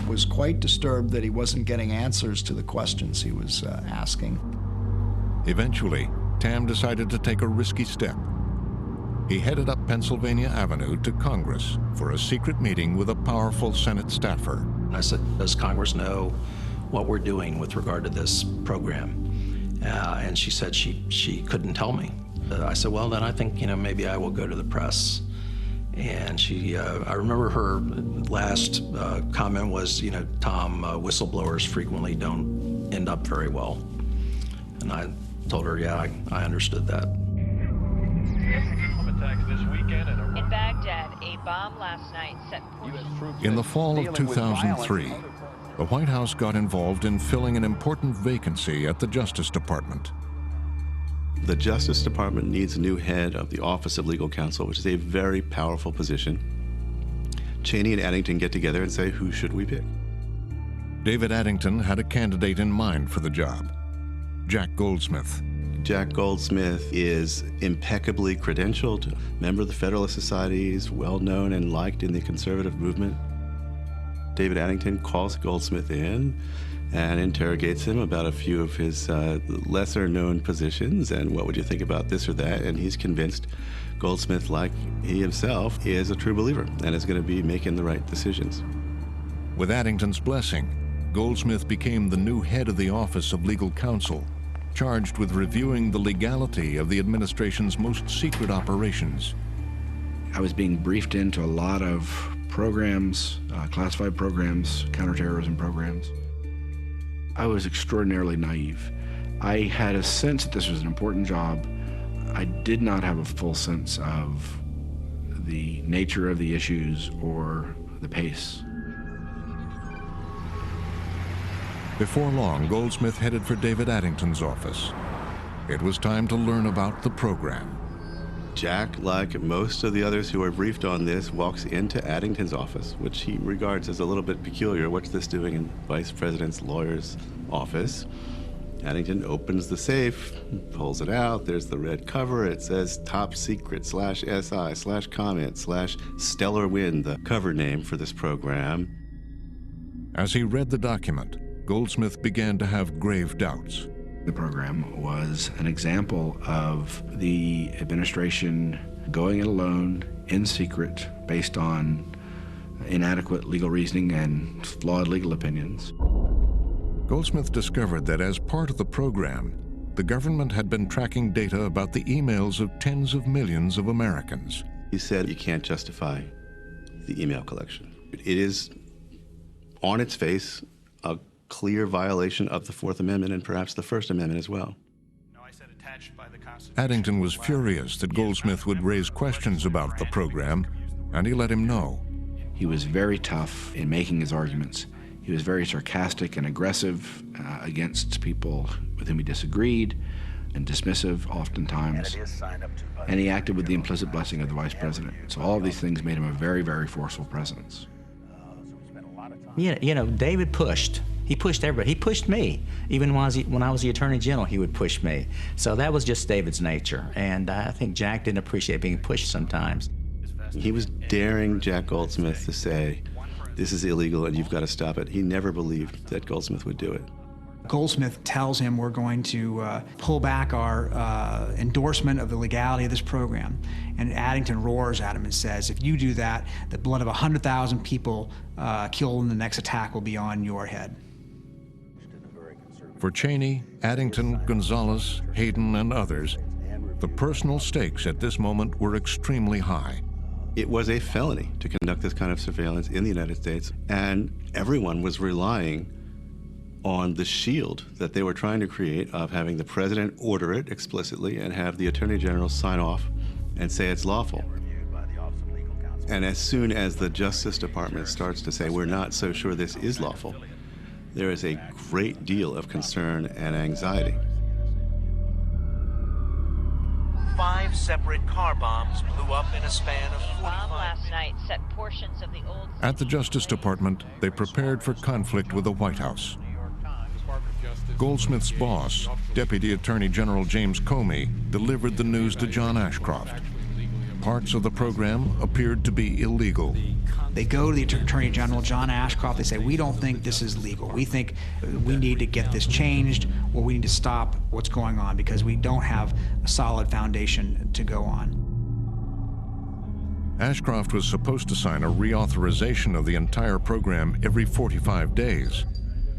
S5: Was quite disturbed that he wasn't getting answers to the questions he was asking.
S1: Eventually, Tam decided to take a risky step. He headed up Pennsylvania Avenue to Congress for a secret meeting with a powerful Senate staffer.
S13: I said, does Congress know what we're doing with regard to this program? And she said she couldn't tell me. I said, well, then I think, maybe I will go to the press. And I remember her last comment was, Tom, whistleblowers frequently don't end up very well. And I told her, yeah, I understood that.
S16: In Baghdad, a bomb last night set.
S1: In the fall of 2003, the White House got involved in filling an important vacancy at the Justice Department.
S3: The Justice Department needs a new head of the Office of Legal Counsel, which is a very powerful position. Cheney and Addington get together and say, who should we pick?
S1: David Addington had a candidate in mind for the job, Jack Goldsmith.
S3: Jack Goldsmith is impeccably credentialed, member of the Federalist Society, is well known and liked in the conservative movement. David Addington calls Goldsmith in and interrogates him about a few of his lesser-known positions and what would you think about this or that, and he's convinced Goldsmith, like he himself, is a true believer and is going to be making the right decisions.
S1: With Addington's blessing, Goldsmith became the new head of the Office of Legal Counsel, charged with reviewing the legality of the administration's most secret operations.
S20: I was being briefed into a lot of programs, classified programs, counterterrorism programs. I was extraordinarily naive. I had a sense that this was an important job. I did not have a full sense of the nature of the issues or the pace.
S1: Before long, Goldsmith headed for David Addington's office. It was time to learn about the program.
S3: Jack, like most of the others who are briefed on this, walks into Addington's office, which he regards as a little bit peculiar. What's this doing in Vice President's lawyer's office? Addington opens the safe, pulls it out. There's the red cover. It says top secret /SI/comment/stellar wind, the cover name for this program.
S1: As he read the document, Goldsmith began to have grave doubts.
S20: The program was an example of the administration going it alone, in secret, based on inadequate legal reasoning and flawed legal opinions.
S1: Goldsmith discovered that as part of the program, the government had been tracking data about the emails of tens of millions of Americans.
S3: He said you can't justify the email collection. It is, on its face, a clear violation of the Fourth Amendment and perhaps the First Amendment as well.
S1: Addington was furious that Goldsmith would raise questions about the program, and he let him know.
S20: He was very tough in making his arguments. He was very sarcastic and aggressive against people with whom he disagreed, and dismissive oftentimes. And he acted with the implicit blessing of the vice president. So all of these things made him a very, very forceful presence.
S21: David pushed. He pushed everybody. He pushed me. Even when I was the Attorney General, he would push me. So that was just David's nature. And I think Jack didn't appreciate being pushed sometimes.
S3: He was daring Jack Goldsmith to say, this is illegal and you've got to stop it. He never believed that Goldsmith would do it.
S12: Goldsmith tells him we're going to pull back our endorsement of the legality of this program. And Addington roars at him and says, if you do that, the blood of 100,000 people killed in the next attack will be on your head.
S1: For Cheney, Addington, Gonzalez, Hayden, and others, the personal stakes at this moment were extremely high.
S3: It was a felony to conduct this kind of surveillance in the United States, and everyone was relying on the shield that they were trying to create of having the president order it explicitly and have the attorney general sign off and say it's lawful. And as soon as the Justice Department starts to say, we're not so sure this is lawful, there is a great deal of concern and anxiety.
S9: 5 separate car bombs blew up in a span of 45
S18: bomb last night set portions of the old...
S1: At the Justice Department, they prepared for conflict with the White House. Goldsmith's boss, Deputy Attorney General James Comey, delivered the news to John Ashcroft. Parts of the program appeared to be illegal.
S12: They go to the Attorney General, John Ashcroft, they say, we don't think this is legal. We think we need to get this changed, or we need to stop what's going on because we don't have a solid foundation to go on.
S1: Ashcroft was supposed to sign a reauthorization of the entire program every 45 days,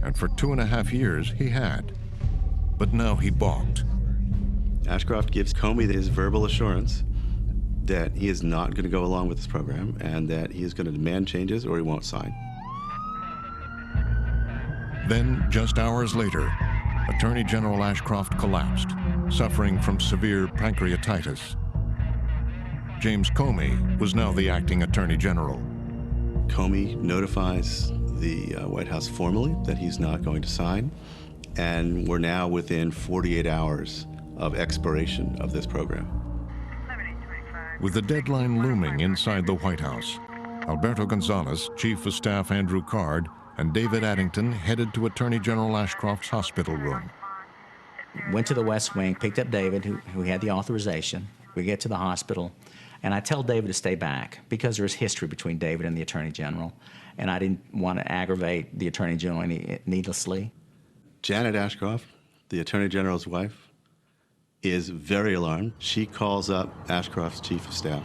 S1: and for 2.5 years he had. But now he balked.
S3: Ashcroft gives Comey his verbal assurance that he is not going to go along with this program and that he is going to demand changes or he won't sign.
S1: Then, just hours later, Attorney General Ashcroft collapsed, suffering from severe pancreatitis. James Comey was now the acting Attorney General.
S3: Comey notifies the White House formally that he's not going to sign, and we're now within 48 hours of expiration of this program.
S1: With the deadline looming inside the White House, Alberto Gonzales, Chief of Staff Andrew Card, and David Addington headed to Attorney General Ashcroft's hospital room.
S21: Went to the West Wing, picked up David, who had the authorization. We get to the hospital, and I tell David to stay back because there is history between David and the Attorney General, and I didn't want to aggravate the Attorney General needlessly.
S3: Janet Ashcroft, the Attorney General's wife, is very alarmed. She calls up Ashcroft's Chief of Staff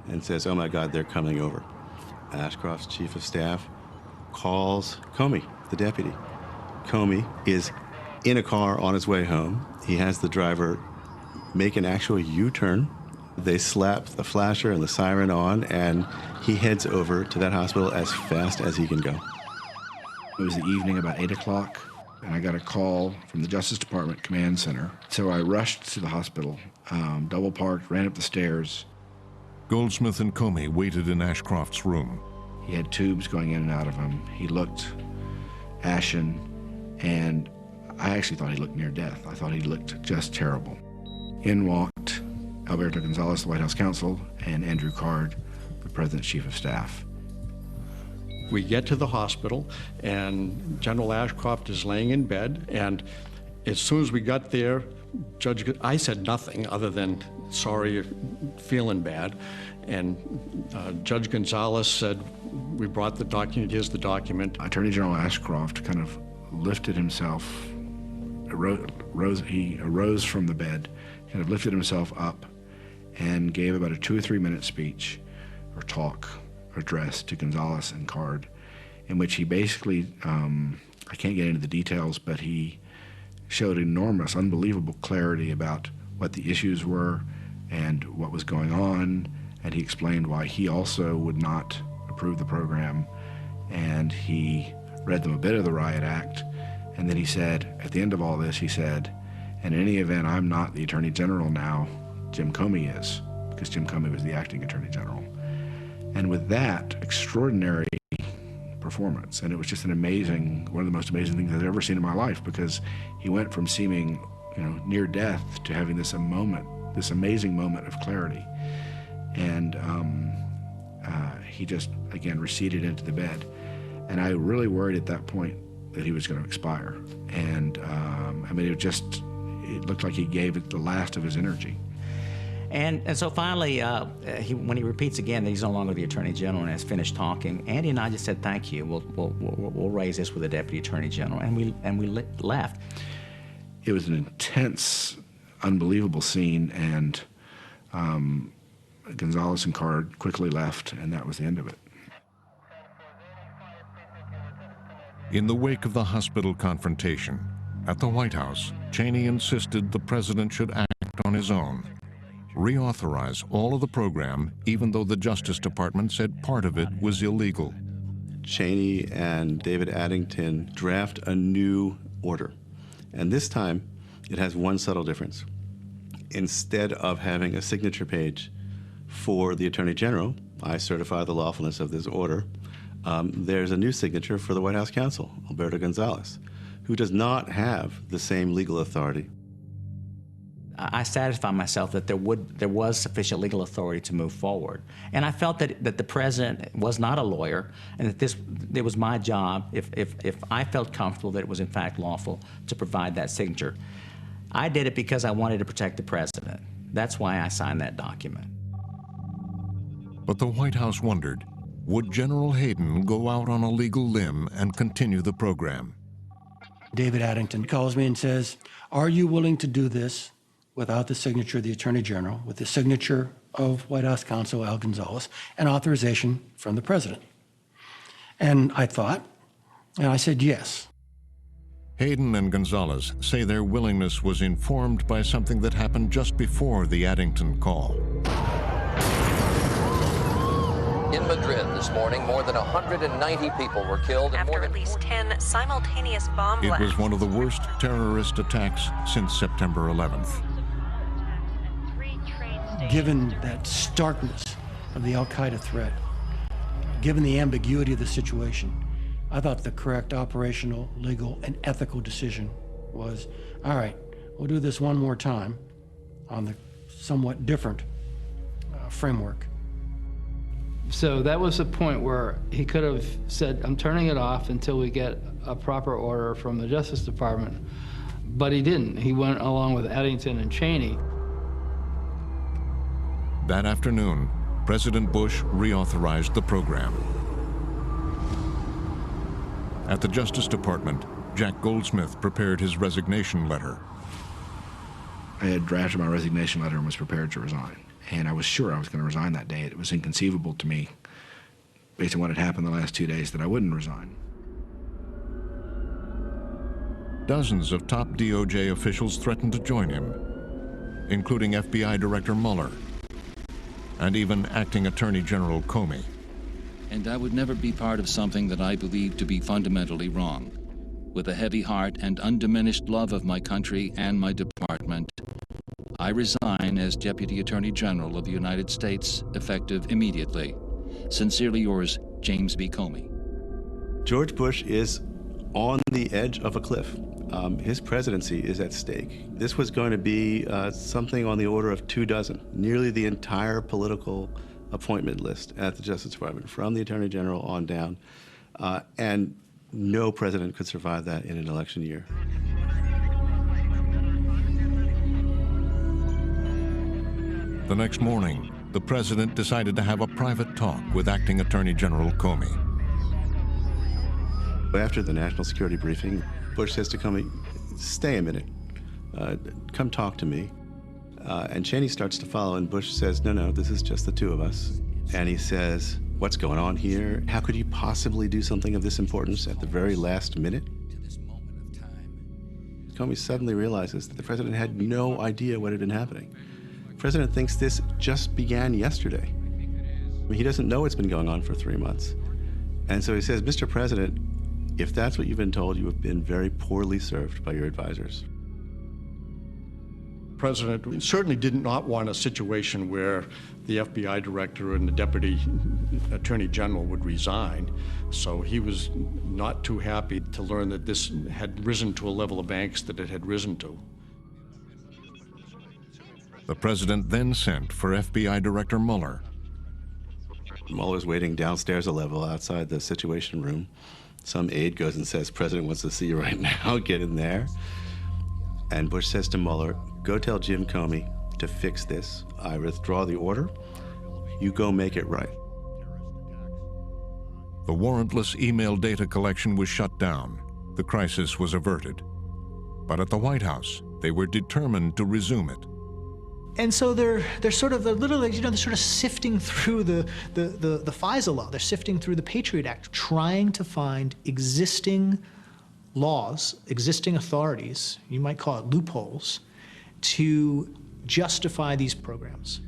S3: and says, oh my God, they're coming over. Ashcroft's Chief of Staff calls Comey, the deputy. Comey is in a car on his way home. He has the driver make an actual U-turn. They slap the flasher and the siren on, and he heads over to that hospital as fast as he can go.
S20: It was the evening, about 8 o'clock, and I got a call from the Justice Department Command Center. So I rushed to the hospital, double parked, ran up the stairs.
S1: Goldsmith and Comey waited in Ashcroft's room.
S20: He had tubes going in and out of him. He looked ashen, and I actually thought he looked near death. I thought he looked just terrible. In walked Alberto Gonzales, the White House counsel, and Andrew Card, the President's Chief of Staff.
S23: We get to the hospital, and General Ashcroft is laying in bed, and as soon as we got there, I said nothing other than, sorry, you're feeling bad, and Judge Gonzales said, we brought the document, here's the document.
S20: Attorney General Ashcroft kind of lifted himself, he arose from the bed, kind of lifted himself up, and gave about a 2 or 3 minute speech, or talk, address to Gonzales and Card, in which he basically, I can't get into the details, but he showed enormous, unbelievable clarity about what the issues were and what was going on, and he explained why he also would not approve the program, and he read them a bit of the Riot Act, and then he said, at the end of all this, he said, and in any event, I'm not the Attorney General now, Jim Comey is, because Jim Comey was the acting Attorney General. And with that extraordinary performance, and it was just an amazing, one of the most amazing things I've ever seen in my life, because he went from seeming, near death to having this moment, this amazing moment of clarity. And he just, again, receded into the bed. And I really worried at that point that he was going to expire. And it looked like he gave it the last of his energy.
S21: And so finally, when he repeats again that he's no longer the Attorney General and has finished talking, Andy and I just said, thank you. We'll raise this with the Deputy Attorney General, and we left.
S20: It was an intense, unbelievable scene, and Gonzales and Card quickly left, and that was the end of it.
S1: In the wake of the hospital confrontation, at the White House, Cheney insisted the president should act on his own. Reauthorize all of the program, even though the Justice Department said part of it was illegal.
S3: Cheney and David Addington draft a new order. And this time, it has one subtle difference. Instead of having a signature page for the Attorney General, I certify the lawfulness of this order, there's a new signature for the White House counsel, Alberto Gonzales, who does not have the same legal authority.
S21: I satisfied myself that there was sufficient legal authority to move forward. And I felt that the president was not a lawyer, and that it was my job, if I felt comfortable that it was in fact lawful, to provide that signature. I did it because I wanted to protect the president. That's why I signed that document.
S1: But the White House wondered, would General Hayden go out on a legal limb and continue the program?
S6: David Addington calls me and says, "Are you willing to do this without the signature of the Attorney General, with the signature of White House counsel Al Gonzales, and authorization from the president?" And I thought, and I said yes.
S1: Hayden and Gonzales say their willingness was informed by something that happened just before the Addington call.
S7: In Madrid this morning, more than 190 people were killed.
S15: After at least 10 simultaneous bomb blasts.
S1: It was one of the worst terrorist attacks since September 11th.
S6: Given that starkness of the al-Qaeda threat, given the ambiguity of the situation, I thought the correct operational, legal, and ethical decision was, all right, we'll do this one more time on the somewhat different framework.
S19: So that was the point where he could have said, I'm turning it off until we get a proper order from the Justice Department. But he didn't. He went along with Addington and Cheney.
S1: That afternoon, President Bush reauthorized the program. At the Justice Department, Jack Goldsmith prepared his resignation letter.
S20: I had drafted my resignation letter and was prepared to resign. And I was sure I was going to resign that day. It was inconceivable to me, based on what had happened the last 2 days, that I wouldn't resign.
S1: Dozens of top DOJ officials threatened to join him, including FBI Director Mueller and even Acting Attorney General Comey.
S24: And I would never be part of something that I believe to be fundamentally wrong. With a heavy heart and undiminished love of my country and my department, I resign as Deputy Attorney General of the United States, effective immediately. Sincerely yours, James B. Comey.
S3: George Bush is on the edge of a cliff. His presidency is at stake. This was going to be something on the order of 24, nearly the entire political appointment list at the Justice Department, from the Attorney General on down. And no president could survive that in an election year.
S1: The next morning, the president decided to have a private talk with Acting Attorney General Comey.
S3: After the national security briefing, Bush says to Comey, stay a minute, come talk to me. And Cheney starts to follow, and Bush says, no, this is just the two of us. And he says, what's going on here? How could you possibly do something of this importance at the very last minute? Comey suddenly realizes that the president had no idea what had been happening. The president thinks this just began yesterday. I mean, he doesn't know it's been going on for 3 months. And so he says, Mr. President, if that's what you've been told, you have been very poorly served by your advisors.
S23: The president certainly did not want a situation where the FBI director and the deputy attorney general would resign. So he was not too happy to learn that this had risen to a level of angst that it had risen to.
S1: The president then sent for FBI Director Mueller.
S3: Mueller's waiting downstairs a level outside the Situation Room. Some aide goes and says, President wants to see you right now, get in there. And Bush says to Mueller, go tell Jim Comey to fix this. I withdraw the order. You go make it right.
S1: The warrantless email data collection was shut down. The crisis was averted. But at the White House, they were determined to resume it.
S25: And so they're sort of literally, they're sort of sifting through the FISA law. They're sifting through the Patriot Act, trying to find existing laws, existing authorities, you might call it loopholes, to justify these programs.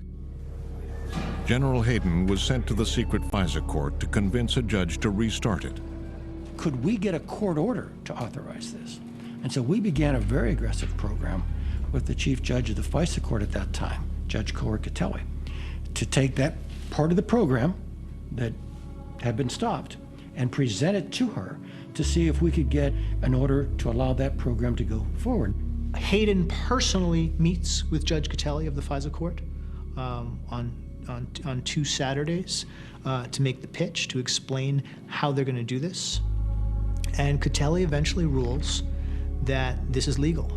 S1: General Hayden was sent to the secret FISA court to convince a judge to restart it.
S6: Could we get a court order to authorize this? And so we began a very aggressive program with the chief judge of the FISA court at that time, Judge Catelli, to take that part of the program that had been stopped and present it to her to see if we could get an order to allow that program to go forward.
S25: Hayden personally meets with Judge Catelli of the FISA court on 2 Saturdays to make the pitch, to explain how they're going to do this. And Catelli eventually rules that this is legal,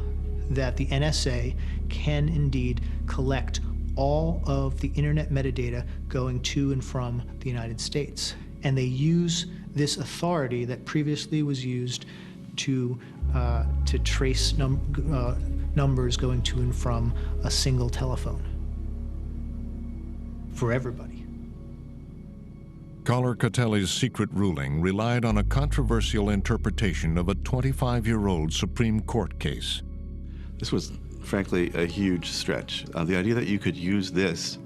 S25: that the N.S.A. can indeed collect all of the internet metadata going to and from the United States. And they use this authority that previously was used to trace numbers going to and from a single telephone for everybody.
S1: Caller Catelli's secret ruling relied on a controversial interpretation of a 25-year-old Supreme Court case.
S3: This was, frankly, a huge stretch. The idea that you could use this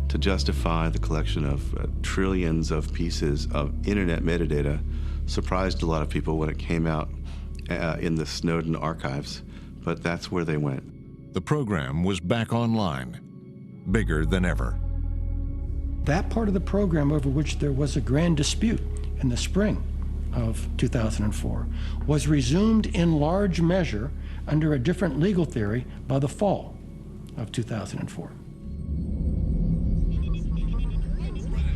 S3: to justify the collection of trillions of pieces of internet metadata surprised a lot of people when it came out in the Snowden archives, but that's where they went.
S1: The program was back online, bigger than ever.
S6: That part of the program over which there was a grand dispute in the spring of 2004 was resumed in large measure under a different legal theory by the fall of 2004.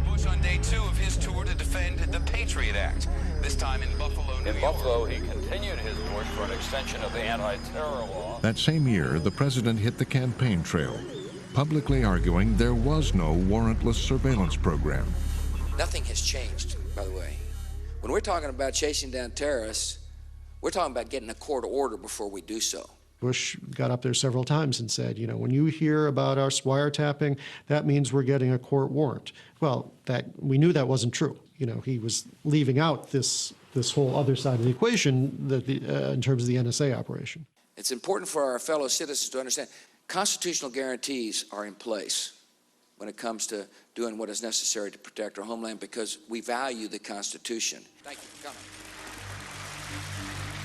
S2: Bush on day 2 of his tour to defend the Patriot Act, this time in Buffalo, New York.
S4: In Buffalo, he continued his push for an extension of the anti-terror law.
S1: That same year, the president hit the campaign trail, publicly arguing there was no warrantless surveillance program.
S8: Nothing has changed, by the way. When we're talking about chasing down terrorists, we're talking about getting a court order before we do so.
S10: Bush got up there several times and said, when you hear about us wiretapping, that means we're getting a court warrant. Well, we knew that wasn't true. He was leaving out this whole other side of the equation in terms of the N.S.A. operation.
S8: It's important for our fellow citizens to understand constitutional guarantees are in place when it comes to doing what is necessary to protect our homeland because we value the Constitution. Thank you for coming.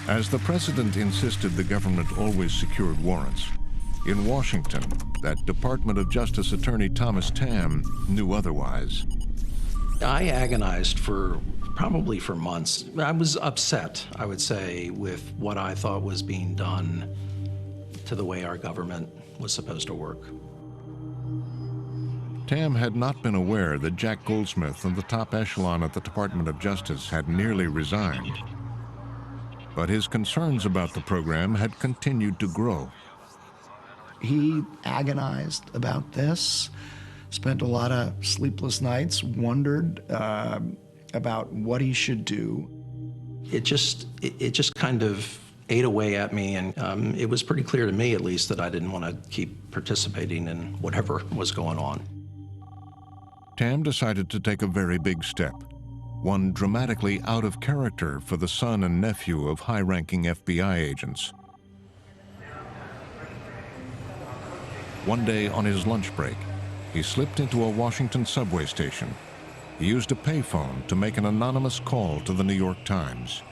S1: As the president insisted the government always secured warrants, in Washington, that Department of Justice Attorney Thomas Tamm knew otherwise.
S13: I agonized probably for months. I was upset, I would say, with what I thought was being done to the way our government was supposed to work.
S1: Tamm had not been aware that Jack Goldsmith and the top echelon at the Department of Justice had nearly resigned. But his concerns about the program had continued to grow.
S17: He agonized about this, spent a lot of sleepless nights, wondered about what he should do.
S13: It just kind of ate away at me, and it was pretty clear to me, at least, that I didn't want to keep participating in whatever was going on.
S1: Tamm decided to take a very big step, one dramatically out of character for the son and nephew of high-ranking FBI agents. One day on his lunch break, he slipped into a Washington subway station. He used a payphone to make an anonymous call to the New York Times.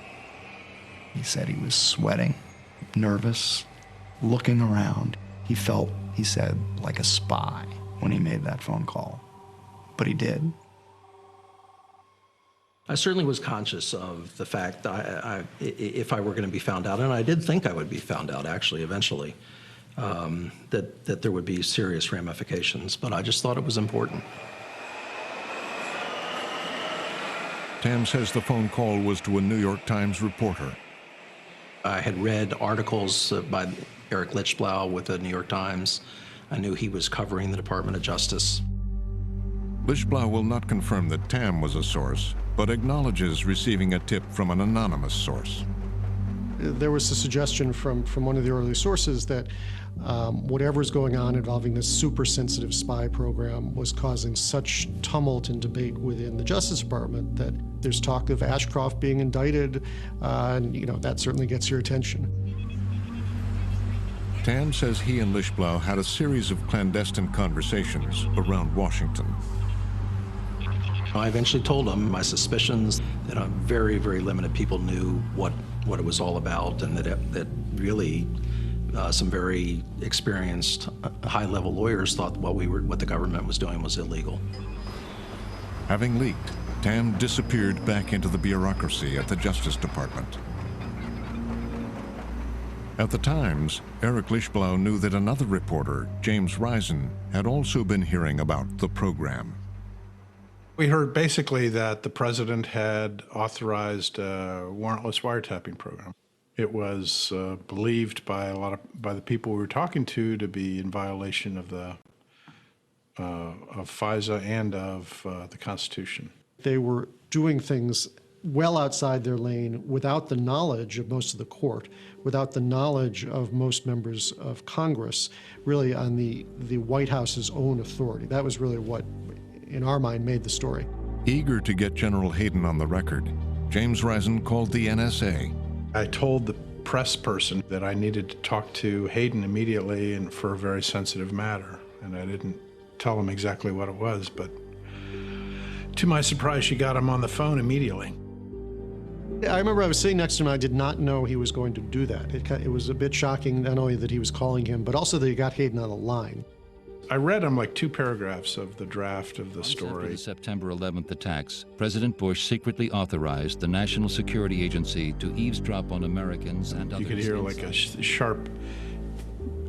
S17: He said he was sweating, nervous, looking around. He felt, he said, like a spy when he made that phone call. But he did.
S13: I certainly was conscious of the fact that if I were going to be found out, and I did think I would be found out, actually, eventually, that there would be serious ramifications, but I just thought it was important.
S1: Tamm says the phone call was to a New York Times reporter.
S13: I had read articles by Eric Lichtblau with the New York Times. I knew he was covering the Department of Justice.
S1: Lichtblau will not confirm that Tamm was a source, but acknowledges receiving a tip from an anonymous source.
S10: There was a suggestion from one of the early sources that whatever's going on involving this super sensitive spy program was causing such tumult and debate within the Justice Department that there's talk of Ashcroft being indicted, and that certainly gets your attention.
S1: Tam says he and Lischblau had a series of clandestine conversations around Washington.
S13: I eventually told him my suspicions that very, very limited people knew what it was all about, and that really some very experienced high-level lawyers thought what the government was doing was illegal.
S1: Having leaked, Tam disappeared back into the bureaucracy at the Justice Department. At the Times, Eric Lischblau knew that another reporter, James Risen, had also been hearing about the program.
S5: We heard basically that the president had authorized a warrantless wiretapping program. It was believed by by the people we were talking to be in violation of the of FISA and of the Constitution.
S10: They were doing things well outside their lane without the knowledge of most of the court, without the knowledge of most members of Congress, really on the White House's own authority. That was really what, in our mind, made the story.
S1: Eager to get General Hayden on the record, James Risen called the N.S.A.
S5: I told the press person that I needed to talk to Hayden immediately and for a very sensitive matter. And I didn't tell him exactly what it was, but to my surprise, she got him on the phone immediately.
S10: I remember I was sitting next to him, and I did not know he was going to do that. It was a bit shocking, not only that he was calling him, but also that he got Hayden on the line.
S5: I read him like 2 paragraphs of the draft of the story.
S24: After the September 11th attacks, President Bush secretly authorized the National Security Agency to eavesdrop on Americans and others.
S5: You could hear like a sharp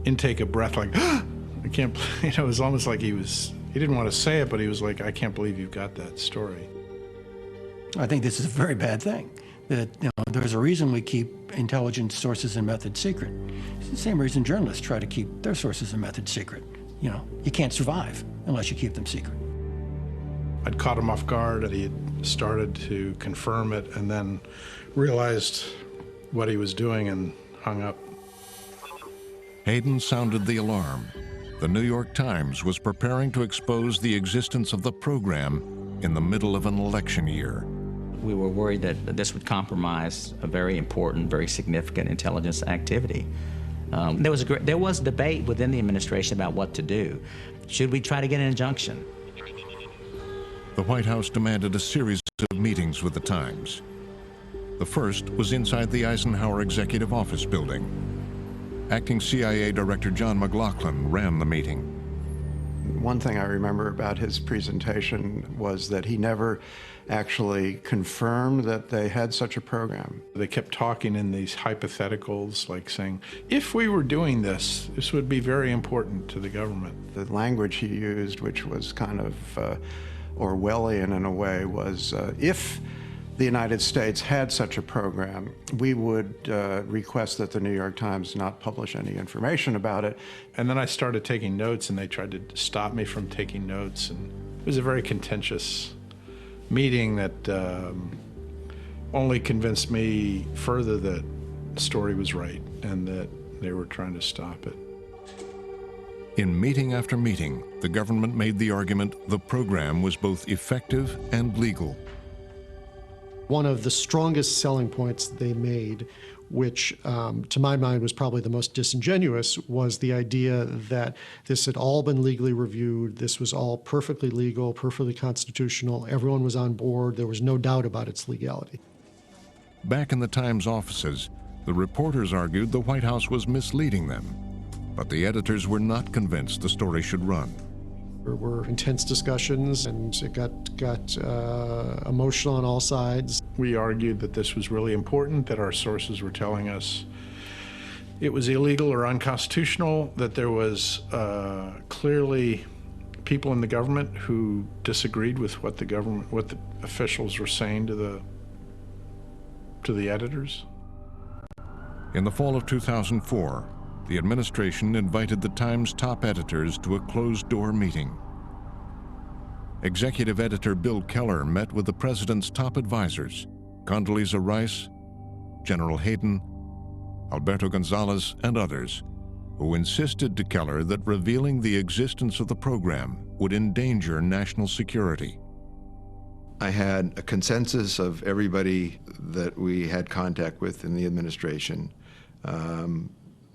S5: intake of breath, like, I can't, it was almost like he didn't want to say it, but he was like, I can't believe you've got that story.
S6: I think this is a very bad thing. That there's a reason we keep intelligence sources and methods secret. It's the same reason journalists try to keep their sources and methods secret. You can't survive unless you keep them secret.
S5: I'd caught him off guard, and he had started to confirm it, and then realized what he was doing and hung up.
S1: Hayden sounded the alarm. The New York Times was preparing to expose the existence of the program in the middle of an election year.
S21: We were worried that this would compromise a very important, very significant intelligence activity. There was debate within the administration about what to do. Should we try to get an injunction?
S1: The White House demanded a series of meetings with the Times. The first was inside the Eisenhower Executive Office building. Acting CIA Director John McLaughlin ran the meeting.
S11: One thing I remember about his presentation was that he never actually confirmed that they had such a program.
S5: They kept talking in these hypotheticals, like saying, if we were doing this, this would be very important to the government.
S11: The language he used, which was kind of Orwellian in a way, was if the United States had such a program, we would request that the New York Times not publish any information about it.
S5: And then I started taking notes, and they tried to stop me from taking notes. And it was a very contentious meeting that only convinced me further that the story was right and that they were trying to stop it.
S1: In meeting after meeting, the government made the argument the program was both effective and legal.
S10: One of the strongest selling points they made, which to my mind was probably the most disingenuous, was the idea that this had all been legally reviewed, this was all perfectly legal, perfectly constitutional, everyone was on board, there was no doubt about its legality.
S1: Back in the Times offices, the reporters argued the White House was misleading them, but the editors were not convinced the story should run.
S10: There were intense discussions, and it got emotional on all sides.
S5: We argued that this was really important, that our sources were telling us it was illegal or unconstitutional, that there was clearly people in the government who disagreed with what the officials were saying to the editors.
S1: In the fall of 2004, the administration invited the Times top editors to a closed-door meeting. Executive editor Bill Keller met with the president's top advisors, Condoleezza Rice, General Hayden, Alberto Gonzales, and others, who insisted to Keller that revealing the existence of the program would endanger national security.
S14: I had a consensus of everybody that we had contact with in the administration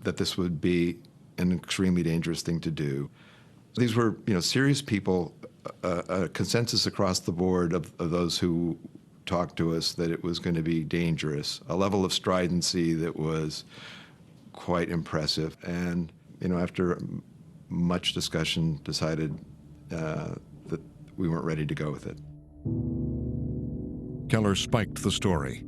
S14: that this would be an extremely dangerous thing to do. These were, serious people, a consensus across the board of those who talked to us that it was going to be dangerous, a level of stridency that was quite impressive. And, after much discussion, decided that we weren't ready to go with it.
S1: Keller spiked the story.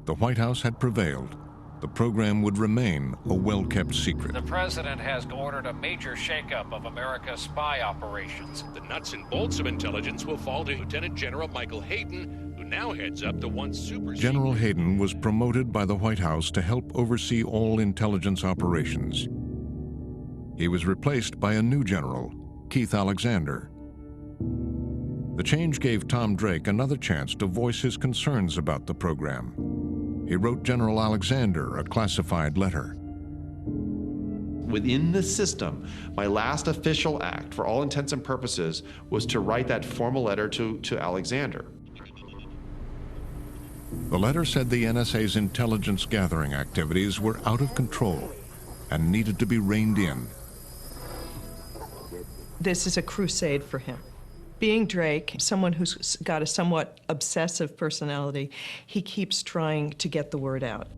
S1: The White House had prevailed. The program would remain a well-kept secret.
S4: The president has ordered a major shakeup of America's spy operations.
S9: The nuts and bolts of intelligence will fall to Lieutenant General Michael Hayden, who now heads up the once super
S1: General Hayden was promoted by the White House to help oversee all intelligence operations. He was replaced by a new general, Keith Alexander. The change gave Tom Drake another chance to voice his concerns about the program. He wrote General Alexander a classified letter.
S12: Within the system, my last official act, for all intents and purposes, was to write that formal letter to Alexander.
S1: The letter said the NSA's intelligence gathering activities were out of control and needed to be reined in.
S16: This is a crusade for him. Being Drake, someone who's got a somewhat obsessive personality, he keeps trying to get the word out.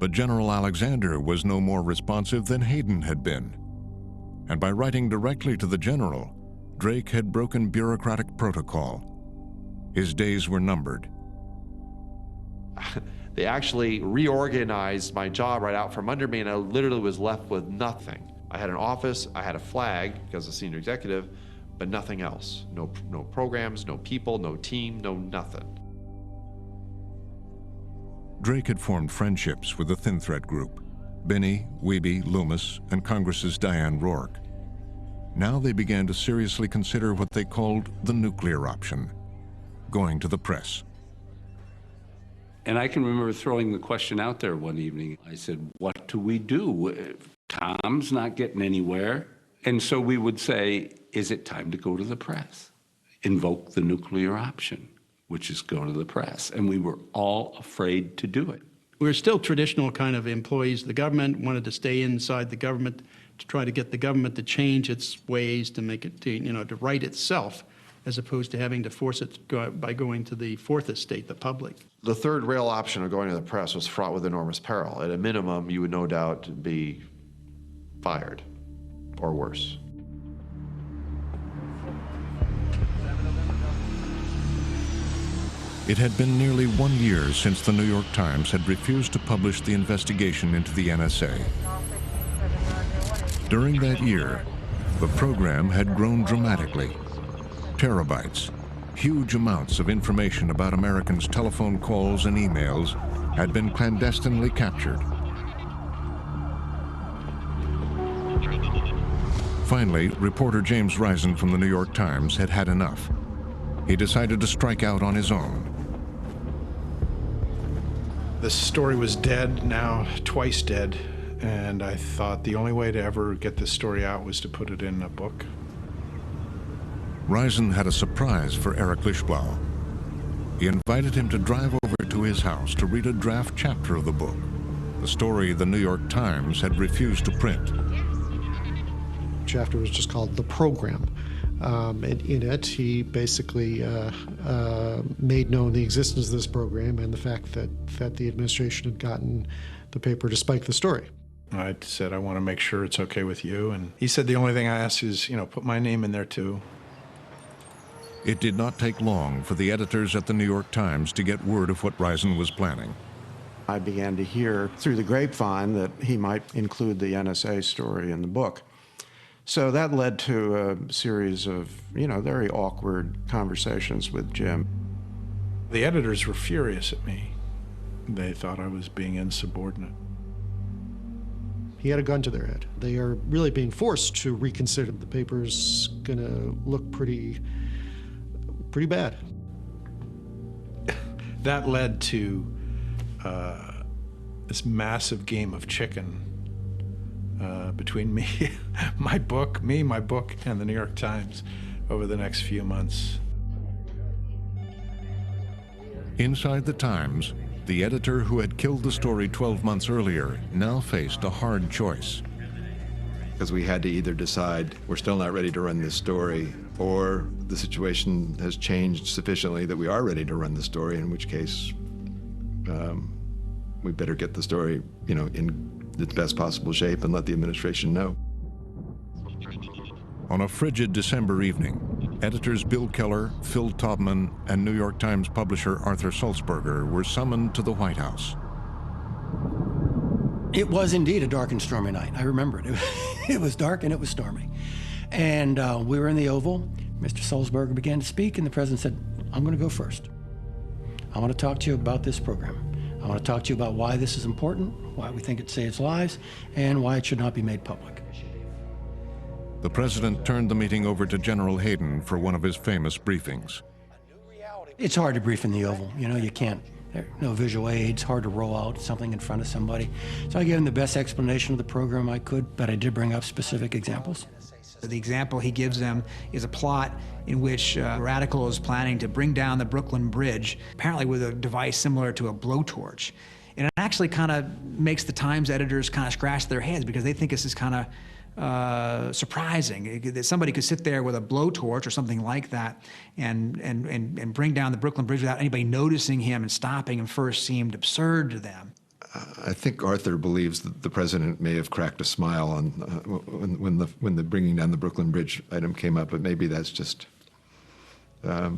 S1: But General Alexander was no more responsive than Hayden had been. And by writing directly to the general, Drake had broken bureaucratic protocol. His days were numbered.
S12: They actually reorganized my job right out from under me, and I literally was left with nothing. I had an office, I had a flag because a senior executive, but nothing else. No programs, no people, no team, no nothing.
S1: Drake had formed friendships with the Thin Thread Group, Binney, Wiebe, Loomis, and Congress's Diane Rourke. Now they began to seriously consider what they called the nuclear option, going to the press.
S18: And I can remember throwing the question out there one evening. I said, what do we do? Tom's not getting anywhere. And so we would say, is it time to go to the press? Invoke the nuclear option, which is go to the press. And we were all afraid to do it.
S23: We're still traditional kind of employees. The government wanted to stay inside the government to try to get the government to change its ways, to make it, to right itself, as opposed to having to force it by going to the fourth estate, the public.
S12: The third rail option of going to the press was fraught with enormous peril. At a minimum, you would no doubt be fired or worse.
S1: It had been nearly 1 year since the New York Times had refused to publish the investigation into the N.S.A. During that year, the program had grown dramatically. Terabytes, huge amounts of information about Americans' telephone calls and emails had been clandestinely captured. Finally, reporter James Risen from the New York Times had had enough. He decided to strike out on his own.
S5: The story was dead, now twice dead, and I thought the only way to ever get this story out was to put it in a book.
S1: Risen had a surprise for Eric Lischblau. He invited him to drive over to his house to read a draft chapter of the book, the story the New York Times had refused to print.
S10: The chapter was just called The Program. And in it, he basically made known the existence of this program and the fact that the administration had gotten the paper to spike the story.
S5: I said, I want to make sure it's okay with you. And he said, the only thing I ask is, put my name in there too.
S1: It did not take long for the editors at the New York Times to get word of what Risen was planning.
S11: I began to hear through the grapevine that he might include the N.S.A. story in the book. So that led to a series of, very awkward conversations with Jim.
S5: The editors were furious at me. They thought I was being insubordinate.
S10: He had a gun to their head. They are really being forced to reconsider. The paper's gonna look pretty bad.
S5: That led to this massive game of chicken between me, my book, and the New York Times over the next few months.
S1: Inside the Times, The editor who had killed the story 12 months earlier now faced a hard choice.
S14: Because we had to either decide we're still not ready to run this story, or the situation has changed sufficiently that we are ready to run the story, in which case we better get the story, in its best possible shape and let the administration know.
S1: On a frigid December evening, editors Bill Keller, Phil Taubman, and New York Times publisher Arthur Sulzberger were summoned to the White House.
S6: It was indeed a dark and stormy night. I remember it. It was dark and it was stormy. And we were in the Oval. Mr. Sulzberger began to speak, and the president said, "I'm going to go first. I want to talk to you about this program. I want to talk to you about why this is important, why we think it saves lives, and why it should not be made public."
S1: The president turned the meeting over to General Hayden for one of his famous briefings.
S6: It's hard to brief in the Oval. You can't. There are no visual aids, hard to roll out something in front of somebody. So I gave him the best explanation of the program I could, but I did bring up specific examples.
S7: The example he gives them is a plot in which a radical is planning to bring down the Brooklyn Bridge, apparently with a device similar to a blowtorch. And it actually kind of makes the Times editors kind of scratch their heads, because they think this is kind of surprising that somebody could sit there with a blowtorch or something like that and bring down the Brooklyn Bridge without anybody noticing him and stopping him. First seemed absurd to them.
S14: I think Arthur believes that the president may have cracked a smile on when the bringing down the Brooklyn Bridge item came up, but maybe that's just a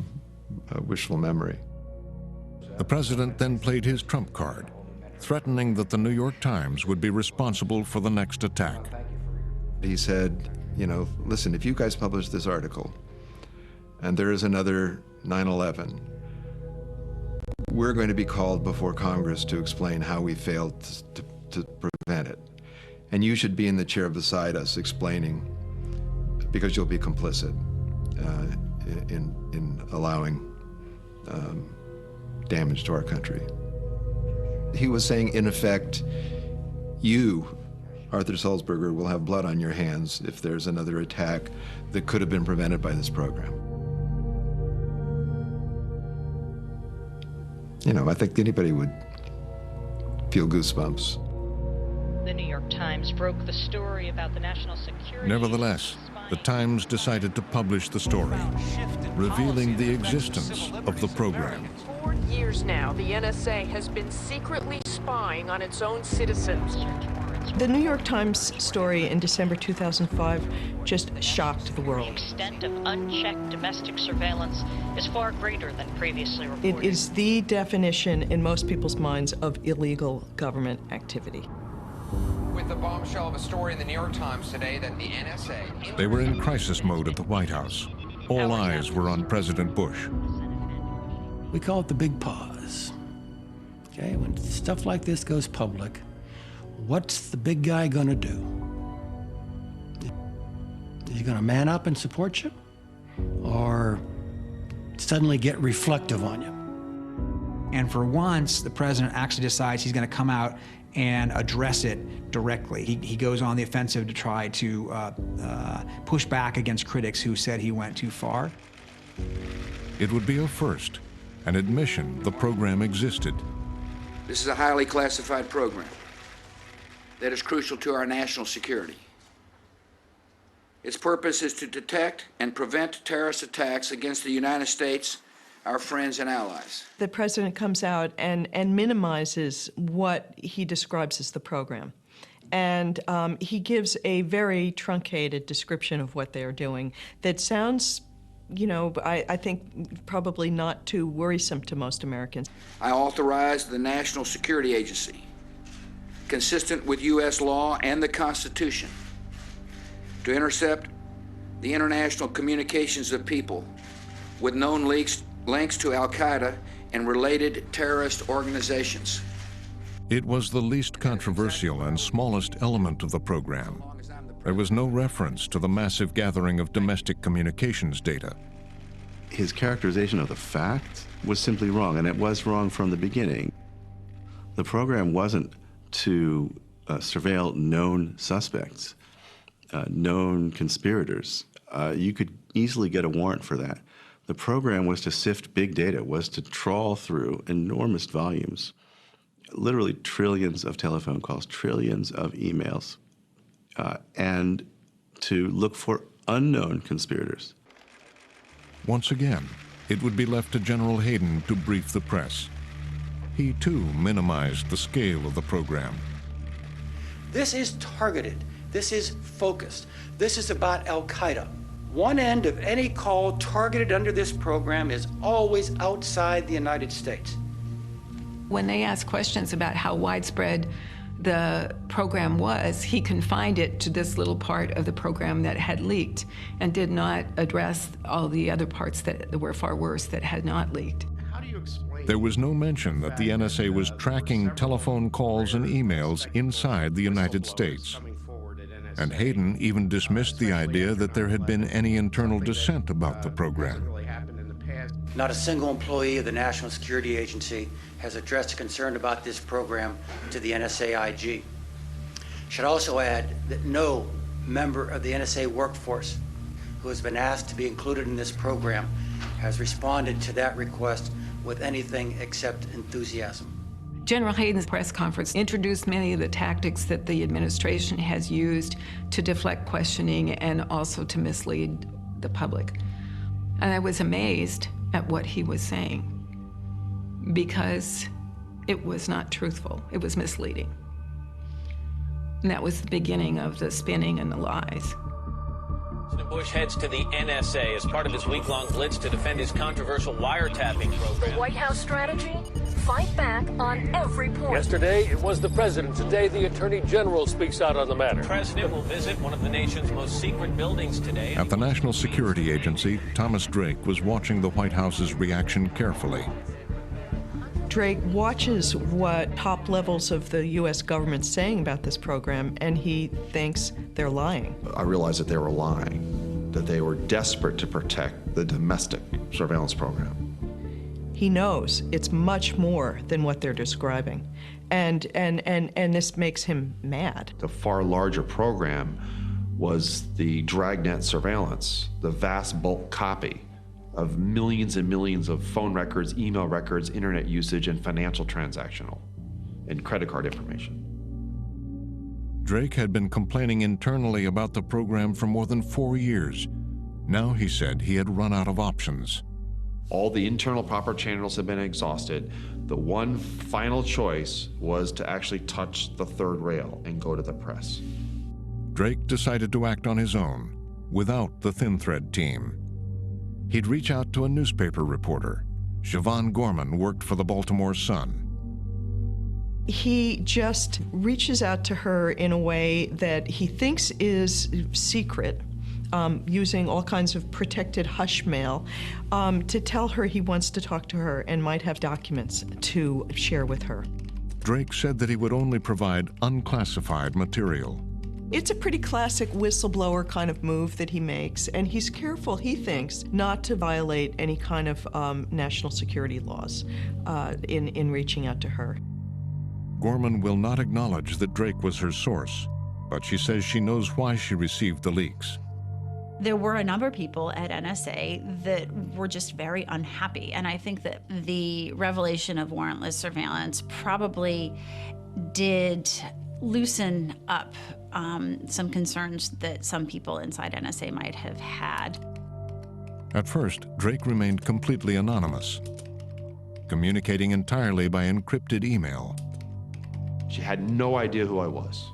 S14: wishful memory.
S1: The president then played his trump card, threatening that the New York Times would be responsible for the next attack.
S14: He said, listen, if you guys publish this article and there is another 9/11, we're going to be called before Congress to explain how we failed to prevent it. And you should be in the chair beside us explaining, because you'll be complicit in allowing damage to our country. He was saying, in effect, you, Arthur Sulzberger, will have blood on your hands if there's another attack that could have been prevented by this program. I think anybody would feel goosebumps.
S15: The New York Times broke the story about the national security.
S1: Nevertheless, the Times decided to publish the story, revealing the existence of the program.
S19: For years now, the N.S.A. has been secretly spying on its own citizens.
S16: The New York Times story in December 2005 just shocked the world.
S15: The extent of unchecked domestic surveillance is far greater than previously reported.
S16: It is the definition in most people's minds of illegal government activity.
S2: With the bombshell of a story in the New York Times today that the N.S.A.
S1: They were in crisis mode at the White House. All eyes were on President Bush.
S6: We call it the big pause. Okay, when stuff like this goes public, what's the big guy going to do? Is he going to man up and support you? Or suddenly get reflective on you?
S7: And for once, the president actually decides he's going to come out and address it directly. He goes on the offensive to try to push back against critics who said he went too far.
S1: It would be a first, an admission the program existed.
S8: This is a highly classified program that is crucial to our national security. Its purpose is to detect and prevent terrorist attacks against the United States, our friends and allies.
S16: The president comes out and minimizes what he describes as the program. And he gives a very truncated description of what they are doing that sounds, I think probably not too worrisome to most Americans.
S8: I authorized the National Security Agency, consistent with U.S. law and the Constitution, to intercept the international communications of people with known links to Al-Qaeda and related terrorist organizations.
S1: It was the least controversial and smallest element of the program. There was no reference to the massive gathering of domestic communications data.
S3: His characterization of the fact was simply wrong, and it was wrong from the beginning. The program wasn't to surveil known suspects, known conspirators. You could easily get a warrant for that. The program was to sift big data, was to trawl through enormous volumes literally trillions of telephone calls, trillions of emails, and to look for unknown conspirators.
S1: Once again, it would be left to General Hayden to brief the press. He, too, minimized the scale of the program.
S6: This is targeted. This is focused. This is about Al-Qaeda. One end of any call targeted under this program is always outside the United States.
S13: When they asked questions about how widespread the program was, he confined it to this little part of the program that had leaked and did not address all the other parts that were far worse that had not leaked.
S1: There was no mention that the NSA was tracking telephone calls and emails inside the United States. And Hayden even dismissed the idea that there had been any internal dissent about the program.
S6: Not a single employee of the National Security Agency has addressed a concern about this program to the NSA IG. Should also add that no member of the NSA workforce who has been asked to be included in this program has responded to that request with anything except enthusiasm.
S13: General Hayden's press conference introduced many of the tactics that the administration has used to deflect questioning and also to mislead the public. And I was amazed at what he was saying because it was not truthful. It was misleading. And that was the beginning of the spinning and the lies.
S17: President Bush heads to the N.S.A. as part of his week-long blitz to defend his controversial wiretapping program.
S19: The White House strategy? Fight back on every point.
S20: Yesterday, it was the president. Today, the attorney general speaks out on the matter.
S17: The president will visit one of the nation's most secret buildings today.
S1: At the National Security Agency, Thomas Drake was watching the White House's reaction carefully.
S16: Drake watches what top levels of the U.S. government's saying about this program, and he thinks they're lying.
S12: I realized that they were lying, that they were desperate to protect the domestic surveillance program.
S16: He knows it's much more than what they're describing, and this makes him mad.
S12: The far larger program was the dragnet surveillance, the vast bulk copy of millions and millions of phone records, email records, internet usage, and financial transactional and credit card information.
S1: Drake had been complaining internally about the program for more than 4 years. Now he said he had run out of options.
S12: All the internal proper channels had been exhausted. The one final choice was to actually touch the third rail and go to the press.
S1: Drake decided to act on his own, without the Thin Thread team. He'd reach out to a newspaper reporter. Siobhan Gorman worked for the Baltimore Sun.
S16: He just reaches out to her in a way that he thinks is secret, using all kinds of protected hush mail, to tell her he wants to talk to her and might have documents to share with her.
S1: Drake said that he would only provide unclassified material.
S16: It's a pretty classic whistleblower kind of move that he makes, and he's careful, he thinks, not to violate any kind of national security laws in reaching out to her.
S1: Gorman will not acknowledge that Drake was her source, but she says she knows why she received the leaks.
S22: There were a number of people at N.S.A. that were just very unhappy, and I think that the revelation of warrantless surveillance probably did loosen up some concerns that some people inside N.S.A. might have had.
S1: At first, Drake remained completely anonymous, communicating entirely by encrypted email.
S12: She had no idea who I was.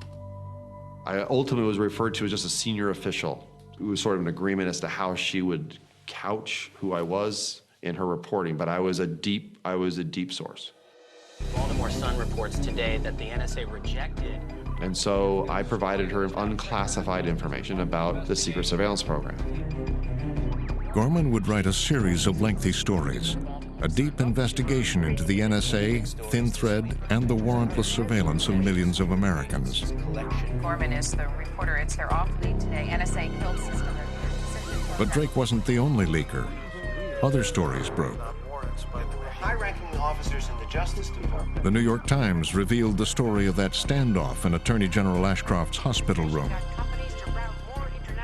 S12: I ultimately was referred to as just a senior official. It was sort of an agreement as to how she would couch who I was in her reporting, but I was a deep source.
S17: Baltimore Sun reports today that the N.S.A. rejected.
S12: And so I provided her unclassified information about the secret surveillance program.
S1: Gorman would write a series of lengthy stories, a deep investigation into the N.S.A., Thin Thread, and the warrantless surveillance of millions of Americans.
S25: Gorman is the reporter. It's their off lead today. N.S.A. killed system.
S1: But Drake wasn't the only leaker. Other stories broke.
S26: High-ranking officers in the Justice Department.
S1: The New York Times revealed the story of that standoff in Attorney General Ashcroft's hospital room.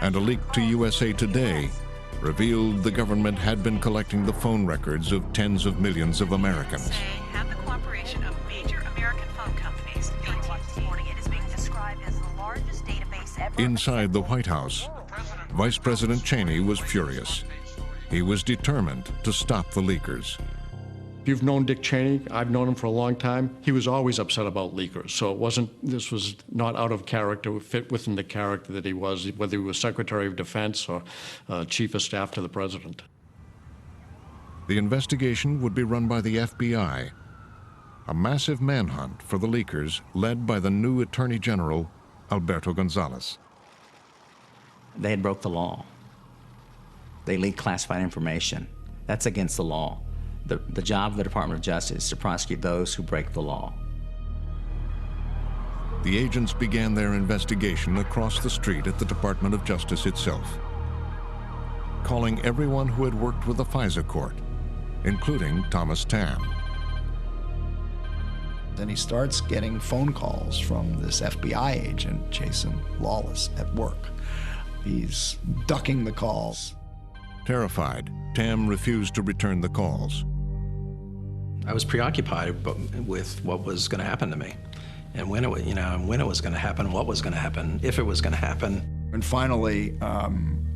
S1: And a leak to USA Today revealed the government had been collecting the phone records of tens of millions of Americans.
S25: Had the cooperation of major American
S1: Inside the White House, Vice President Cheney was furious. He was determined to stop the leakers.
S4: You've known Dick Cheney. I've known him for a long time. He was always upset about leakers. So this was not out of character, it fit within the character that he was, whether he was Secretary of Defense or Chief of Staff to the President.
S1: The investigation would be run by the FBI, a massive manhunt for the leakers led by the new Attorney General, Alberto Gonzales.
S9: They had broke the law. They leaked classified information. That's against the law. The job of the Department of Justice is to prosecute those who break the law.
S1: The agents began their investigation across the street at the Department of Justice itself, calling everyone who had worked with the FISA court, including Thomas Tam.
S18: Then he starts getting phone calls from this FBI agent, Jason Lawless, at work. He's ducking the calls.
S1: Terrified, Tam refused to return the calls.
S21: I was preoccupied with what was going to happen to me, and when it was going to happen, what was going to happen, if it was going to happen.
S18: And finally,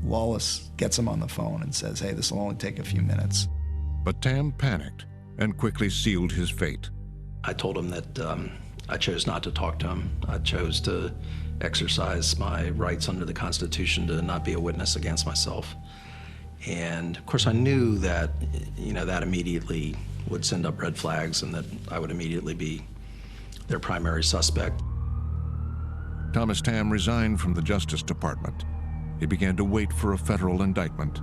S18: Lawless gets him on the phone and says, "Hey, this will only take a few minutes."
S1: But Tam panicked and quickly sealed his fate.
S21: I told him that I chose not to talk to him. I chose to exercise my rights under the Constitution to not be a witness against myself. And of course, I knew that, that immediately would send up red flags and that I would immediately be their primary suspect.
S1: Thomas Tam resigned from the Justice Department. He began to wait for a federal indictment.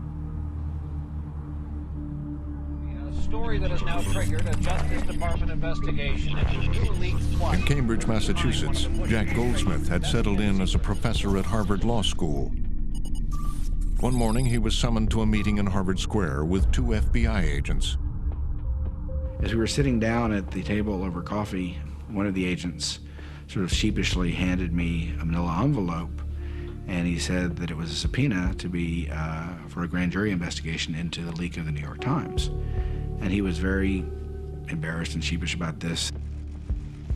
S17: A story that has now triggered a Justice Department investigation into new leaked plots.
S1: In Cambridge, Massachusetts, Jack Goldsmith had settled in as a professor at Harvard Law School. One morning, he was summoned to a meeting in Harvard Square with 2 FBI agents.
S23: As we were sitting down at the table over coffee, one of the agents sort of sheepishly handed me a manila envelope, and he said that it was a subpoena to be for a grand jury investigation into the leak of the New York Times. And he was very embarrassed and sheepish about this.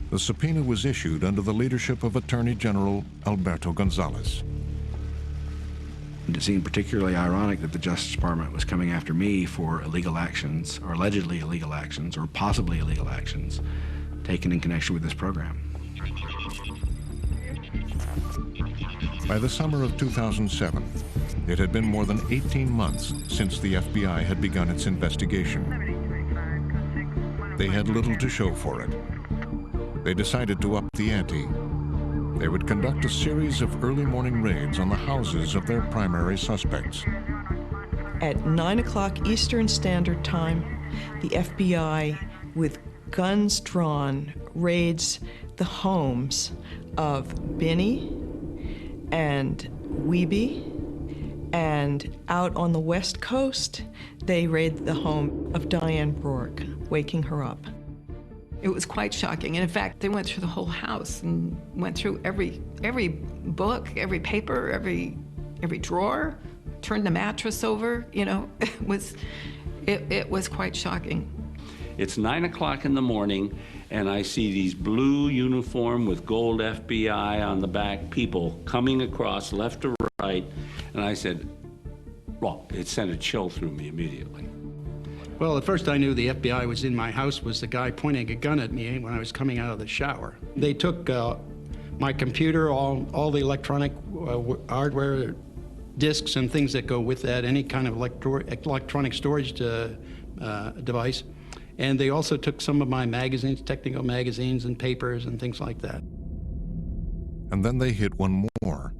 S1: The subpoena was issued under the leadership of Attorney General Alberto Gonzales.
S23: And it seemed particularly ironic that the Justice Department was coming after me for illegal actions, or allegedly illegal actions, or possibly illegal actions, taken in connection with this program.
S1: By the summer of 2007, it had been more than 18 months since the FBI had begun its investigation. They had little to show for it. They decided to up the ante. They would conduct a series of early morning raids on the houses of their primary suspects.
S16: At 9 o'clock Eastern Standard Time, the FBI, with guns drawn, raids the homes of Binney and Wiebe, and out on the West Coast, they raid the home of Diane Rourke, waking her up. It was quite shocking. And in fact, they went through the whole house and went through every book, every paper, every drawer, turned the mattress over. It was quite shocking.
S24: It's 9 o'clock in the morning, and I see these blue uniform with gold FBI on the back people coming across left to right, and I said, well, it sent a chill through me immediately.
S27: Well, at first I knew the FBI was in my house was the guy pointing a gun at me when I was coming out of the shower. They took my computer, all the electronic hardware, disks and things that go with that, any kind of electronic storage device. And they also took some of my magazines, technical magazines and papers and things like that.
S1: And then they hit one more,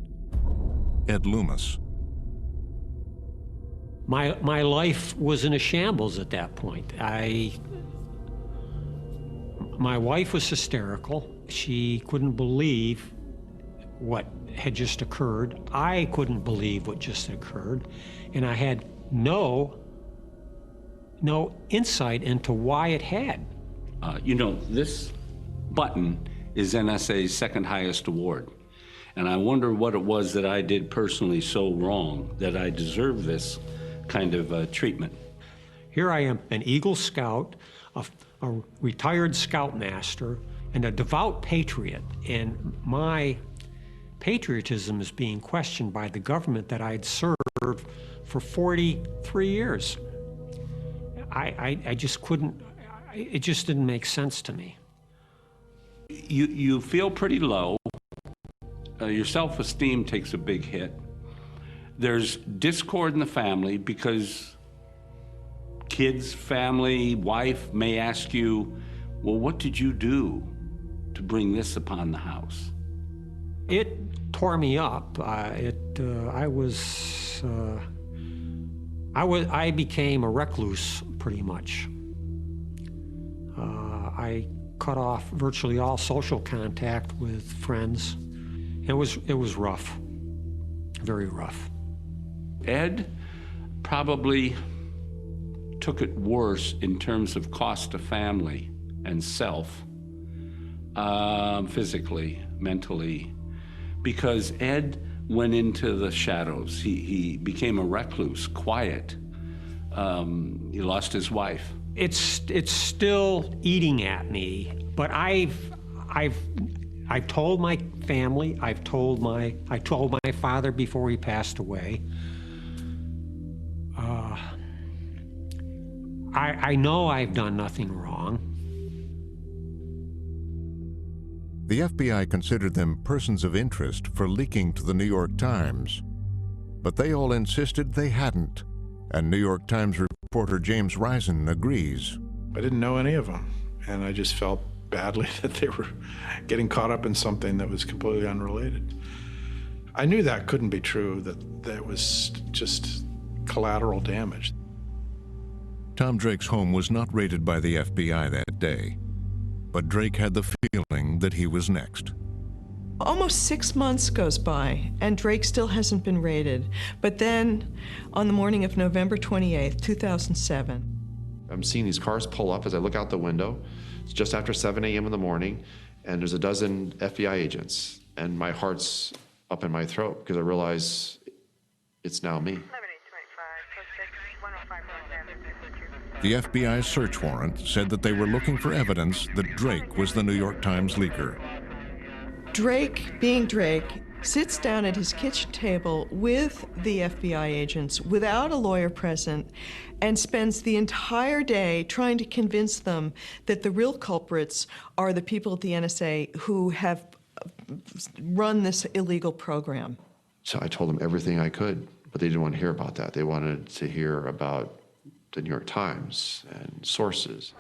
S1: Ed Loomis.
S28: My life was in a shambles at that point. My wife was hysterical. She couldn't believe what had just occurred. I couldn't believe what just occurred. And I had no insight into why it had.
S24: This button is N.S.A.'s second highest award. And I wonder what it was that I did personally so wrong that I deserve this kind of treatment.
S28: Here I am, an Eagle Scout, a retired scoutmaster, and a devout patriot, and my patriotism is being questioned by the government that I'd served for 43 years. I just couldn't, it just didn't make sense to me.
S24: You feel pretty low. Your self-esteem takes a big hit. There's discord in the family because kids, family, wife may ask you, well, what did you do to bring this upon the house?
S28: It tore me up. I became a recluse pretty much. I cut off virtually all social contact with friends. It was rough, very rough.
S24: Ed probably took it worse in terms of cost to family and self, physically, mentally, because Ed went into the shadows. He became a recluse, quiet. He lost his wife.
S28: It's still eating at me, but I've told my family, I told my father before he passed away. I know I've done nothing wrong.
S1: The FBI considered them persons of interest for leaking to the New York Times, but they all insisted they hadn't, and New York Times reporter James Risen agrees.
S23: I didn't know any of them, and I just felt badly that they were getting caught up in something that was completely unrelated. I knew that couldn't be true, that was just collateral damage.
S1: Tom Drake's home was not raided by the FBI that day, but Drake had the feeling that he was next.
S16: Almost 6 months goes by, and Drake still hasn't been raided. But then, on the morning of November 28th, 2007,
S12: I'm seeing these cars pull up as I look out the window. It's just after 7 a.m. in the morning, and there's a dozen FBI agents, and my heart's up in my throat because I realize it's now me.
S1: The FBI's search warrant said that they were looking for evidence that Drake was the New York Times leaker.
S16: Drake, being Drake, sits down at his kitchen table with the FBI agents without a lawyer present and spends the entire day trying to convince them that the real culprits are the people at the N.S.A. who have run this illegal program.
S12: So I told them everything I could, but they didn't want to hear about that. They wanted to hear about the New York Times and sources.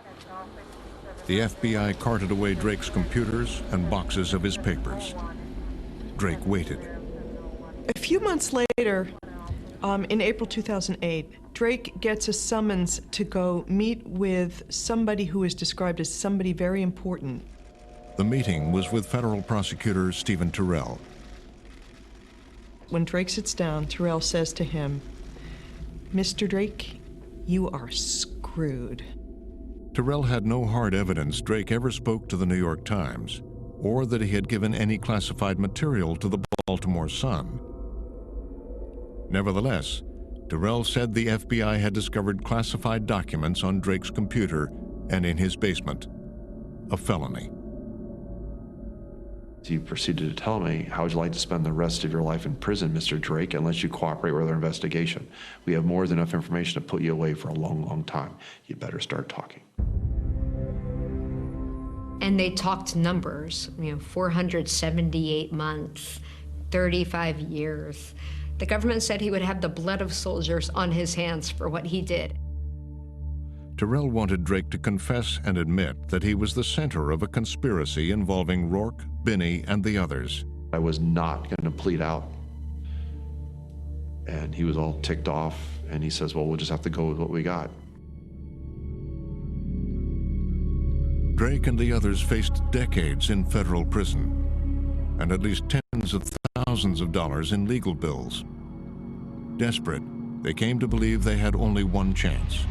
S1: The FBI carted away Drake's computers and boxes of his papers. Drake waited.
S16: A few months later, in April 2008, Drake gets a summons to go meet with somebody who is described as somebody very important.
S1: The meeting was with federal prosecutor Stephen Terrell.
S16: When Drake sits down, Terrell says to him, "Mr. Drake, you are screwed."
S1: Terrell had no hard evidence Drake ever spoke to the New York Times or that he had given any classified material to the Baltimore Sun. Nevertheless, Terrell said the FBI had discovered classified documents on Drake's computer and in his basement, a felony.
S12: He proceeded to tell me, how would you like to spend the rest of your life in prison, Mr. Drake, unless you cooperate with our investigation? We have more than enough information to put you away for a long, long time. You better start talking.
S2: And they talked numbers, 478 months, 35 years. The government said he would have the blood of soldiers on his hands for what he did.
S1: Terrell wanted Drake to confess and admit that he was the center of a conspiracy involving Rourke, Binney, and the others.
S12: I was not going to plead out. And he was all ticked off, and he says, well, we'll just have to go with what we got.
S1: Drake and the others faced decades in federal prison, and at least tens of thousands of dollars in legal bills. Desperate, they came to believe they had only one chance.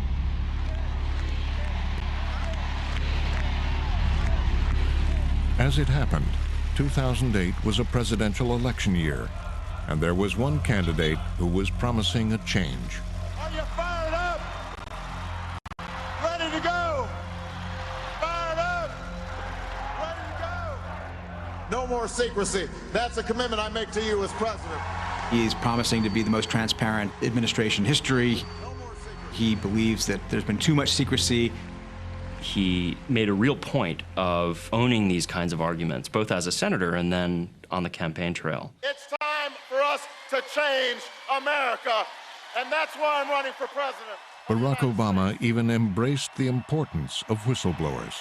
S1: As it happened, 2008 was a presidential election year, and there was one candidate who was promising a change.
S5: Are you fired up? Ready to go? Fired up? Ready to go? No more more secrecy. That's a commitment I make to you as president.
S3: He's promising to be the most transparent administration in history. He believes that there's been too much secrecy.
S6: He made a real point of owning these kinds of arguments, both as a senator and then on the campaign trail.
S5: It's time for us to change America, and that's why I'm running for president.
S1: Barack Obama even embraced the importance of whistleblowers.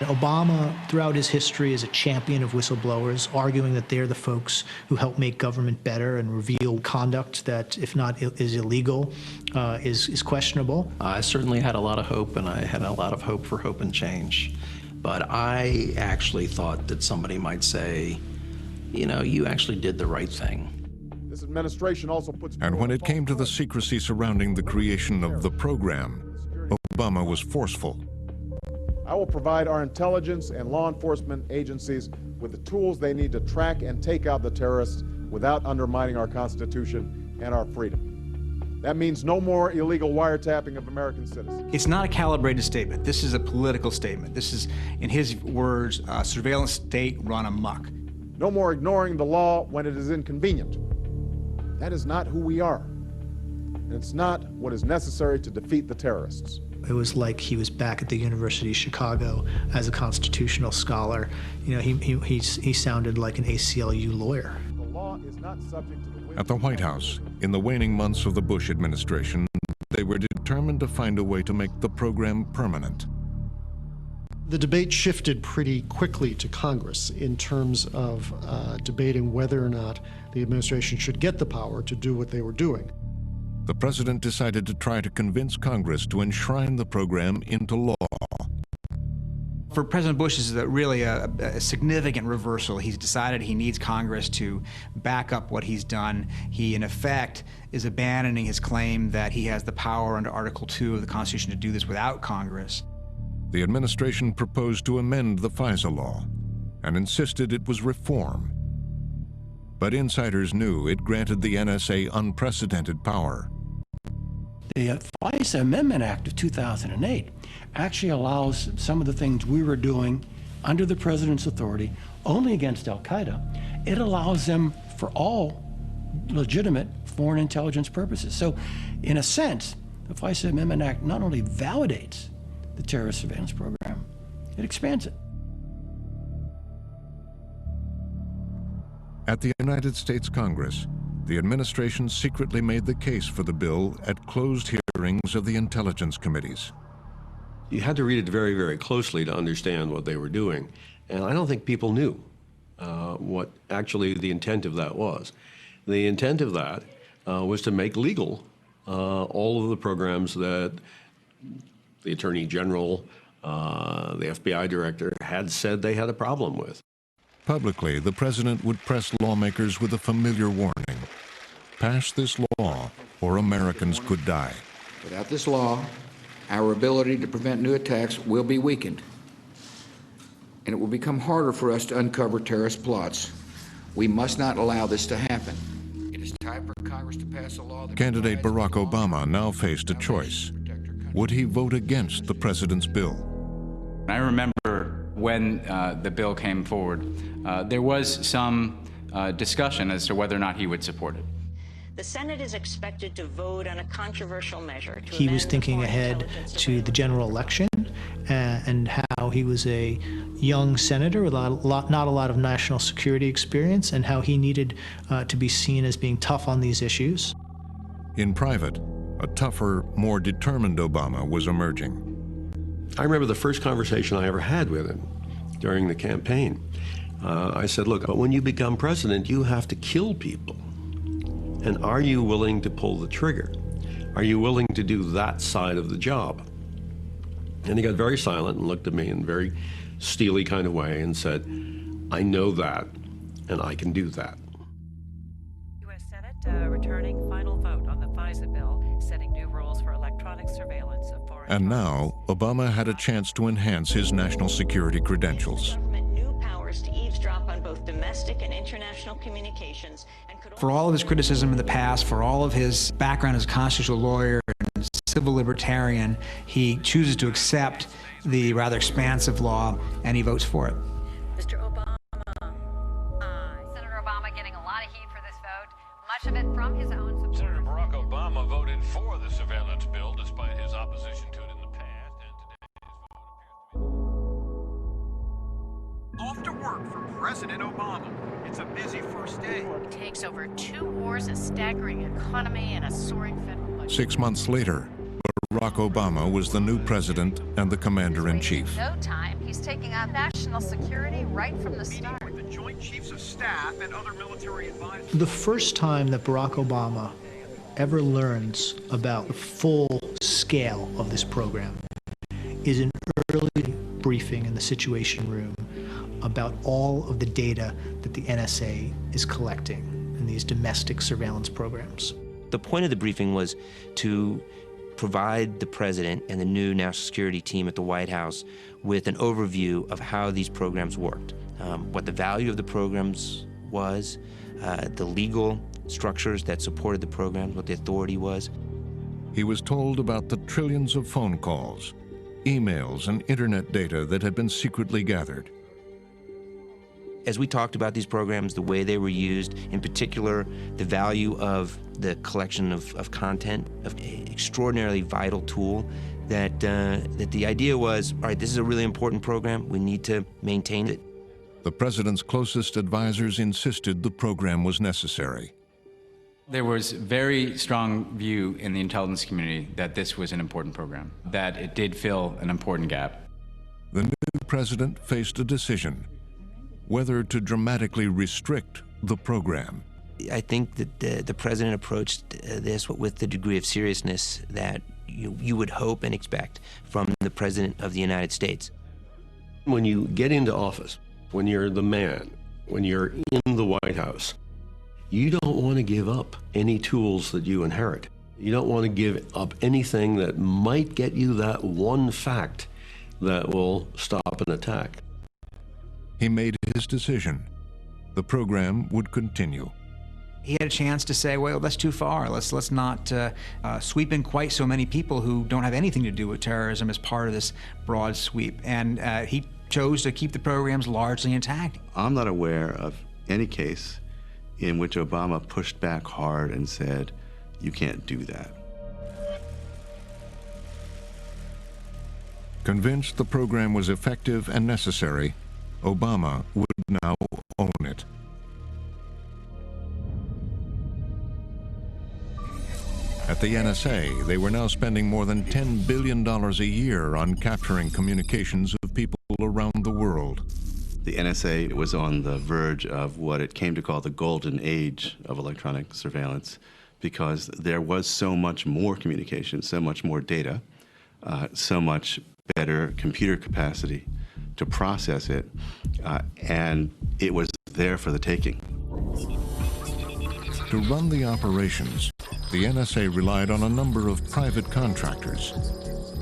S7: Obama, throughout his history, is a champion of whistleblowers, arguing that they're the folks who help make government better and reveal conduct that, if not is illegal, is questionable.
S21: I certainly had a lot of hope, and I had a lot of hope for hope and change. But I actually thought that somebody might say, you know, you actually did the right thing.
S5: This administration also puts...
S1: And when it came to the secrecy surrounding the creation of the program, Obama was forceful.
S5: I will provide our intelligence and law enforcement agencies with the tools they need to track and take out the terrorists without undermining our Constitution and our freedom. That means no more illegal wiretapping of American citizens.
S3: It's not a calibrated statement. This is a political statement. This is, in his words, a surveillance state run amok.
S5: No more ignoring the law when it is inconvenient. That is not who we are. And it's not what is necessary to defeat the terrorists.
S7: It was like he was back at the University of Chicago as a constitutional scholar. You know, he sounded like an ACLU lawyer.
S5: The law is not subject to the...
S1: At the White House, in the waning months of the Bush administration, they were determined to find a way to make the program permanent.
S8: The debate shifted pretty quickly to Congress in terms of debating whether or not the administration should get the power to do what they were doing.
S1: The president decided to try to convince Congress to enshrine the program into law.
S3: For President Bush, this is really a significant reversal. He's decided he needs Congress to back up what he's done. He, in effect, is abandoning his claim that he has the power under Article 2 of the Constitution to do this without Congress.
S1: The administration proposed to amend the FISA law and insisted it was reform. But insiders knew it granted the N.S.A. unprecedented power.
S10: The FISA Amendment Act of 2008 actually allows some of the things we were doing under the president's authority only against al-Qaeda. It allows them for all legitimate foreign intelligence purposes. So, in a sense, the FISA Amendment Act not only validates the terrorist surveillance program, it expands it.
S1: At the United States Congress, the administration secretly made the case for the bill at closed hearings of the intelligence committees.
S11: You had to read it very, very closely to understand what they were doing. And I don't think people knew what actually the intent of that was. The intent of that was to make legal all of the programs that the Attorney General, the FBI Director had said they had a problem with.
S1: Publicly, the president would press lawmakers with a familiar warning. Pass this law, or Americans could die.
S14: Without this law, our ability to prevent new attacks will be weakened, and it will become harder for us to uncover terrorist plots. We must not allow this to happen. It is time for Congress to pass a law that...
S1: Candidate Barack Obama now faced a choice. Would he vote against the president's bill?
S3: I remember when the bill came forward, there was some discussion as to whether or not he would support it.
S15: The Senate is expected to vote on a controversial measure.
S7: He was thinking ahead to the general election and how he was a young senator with not a lot of national security experience, and how he needed to be seen as being tough on these issues.
S1: In private, a tougher, more determined Obama was emerging.
S11: I remember the first conversation I ever had with him during the campaign. I said, look, but when you become president, you have to kill people. And are you willing to pull the trigger? Are you willing to do that side of the job? And he got very silent and looked at me in a very steely kind of way and said, I know that, and I can do that.
S29: U.S. Senate returning final vote on the FISA bill, setting new rules for electronic surveillance of foreign...
S1: And now, Obama had a chance to enhance his national security credentials.
S15: New powers to eavesdrop on both domestic and international communications.
S3: For all of his criticism in the past, for all of his background as a constitutional lawyer and civil libertarian, he chooses to accept the rather expansive law, and he votes for it.
S4: lot of heat for this vote, much of it from his own support.
S17: Senator Barack Obama voted for the surveillance bill despite his opposition to it in the past, and today
S9: Off to work for President Obama. It's a busy first day.
S4: It takes over 2 wars, a staggering economy, and a soaring federal budget.
S1: 6 months later, Barack Obama was the new president and the commander-in-chief.
S4: No time. He's taking on national security right from the start.
S9: With the Joint Chiefs of Staff and other military advisors.
S7: The first time that Barack Obama ever learns about the full scale of this program is an early briefing in the Situation Room about all of the data that the N.S.A. is collecting in these domestic surveillance programs.
S13: The point of the briefing was to provide the president and the new national security team at the White House with an overview of how these programs worked, what the value of the programs was, the legal structures that supported the programs, what the authority was.
S1: He was told about the trillions of phone calls, emails, and internet data that had been secretly gathered.
S13: As we talked about these programs, the way they were used, in particular, the value of the collection of content, of an extraordinarily vital tool, that the idea was, all right, this is a really important program, we need to maintain it.
S1: The president's closest advisors insisted the program was necessary.
S18: There was very strong view in the intelligence community that this was an important program, that it did fill an important gap.
S1: The new president faced a decision, whether to dramatically restrict the program.
S13: I think that the president approached this with the degree of seriousness that you would hope and expect from the president of the United States.
S11: When you get into office, when you're the man, when you're in the White House, you don't want to give up any tools that you inherit. You don't want to give up anything that might get you that one fact that will stop an attack.
S1: He made his decision. The program would continue.
S3: He had a chance to say, well, that's too far. Let's not sweep in quite so many people who don't have anything to do with terrorism as part of this broad sweep. And he chose to keep the programs largely intact.
S19: I'm not aware of any case in which Obama pushed back hard and said, you can't do that.
S1: Convinced the program was effective and necessary, Obama would now own it. At the N.S.A., they were now spending more than $10 billion a year on capturing communications of people around the world.
S19: The N.S.A. was on the verge of what it came to call the golden age of electronic surveillance, because there was so much more communication, so much more data, so much better computer capacity to process it, and it was there for the taking.
S1: To run the operations, the N.S.A. relied on a number of private contractors,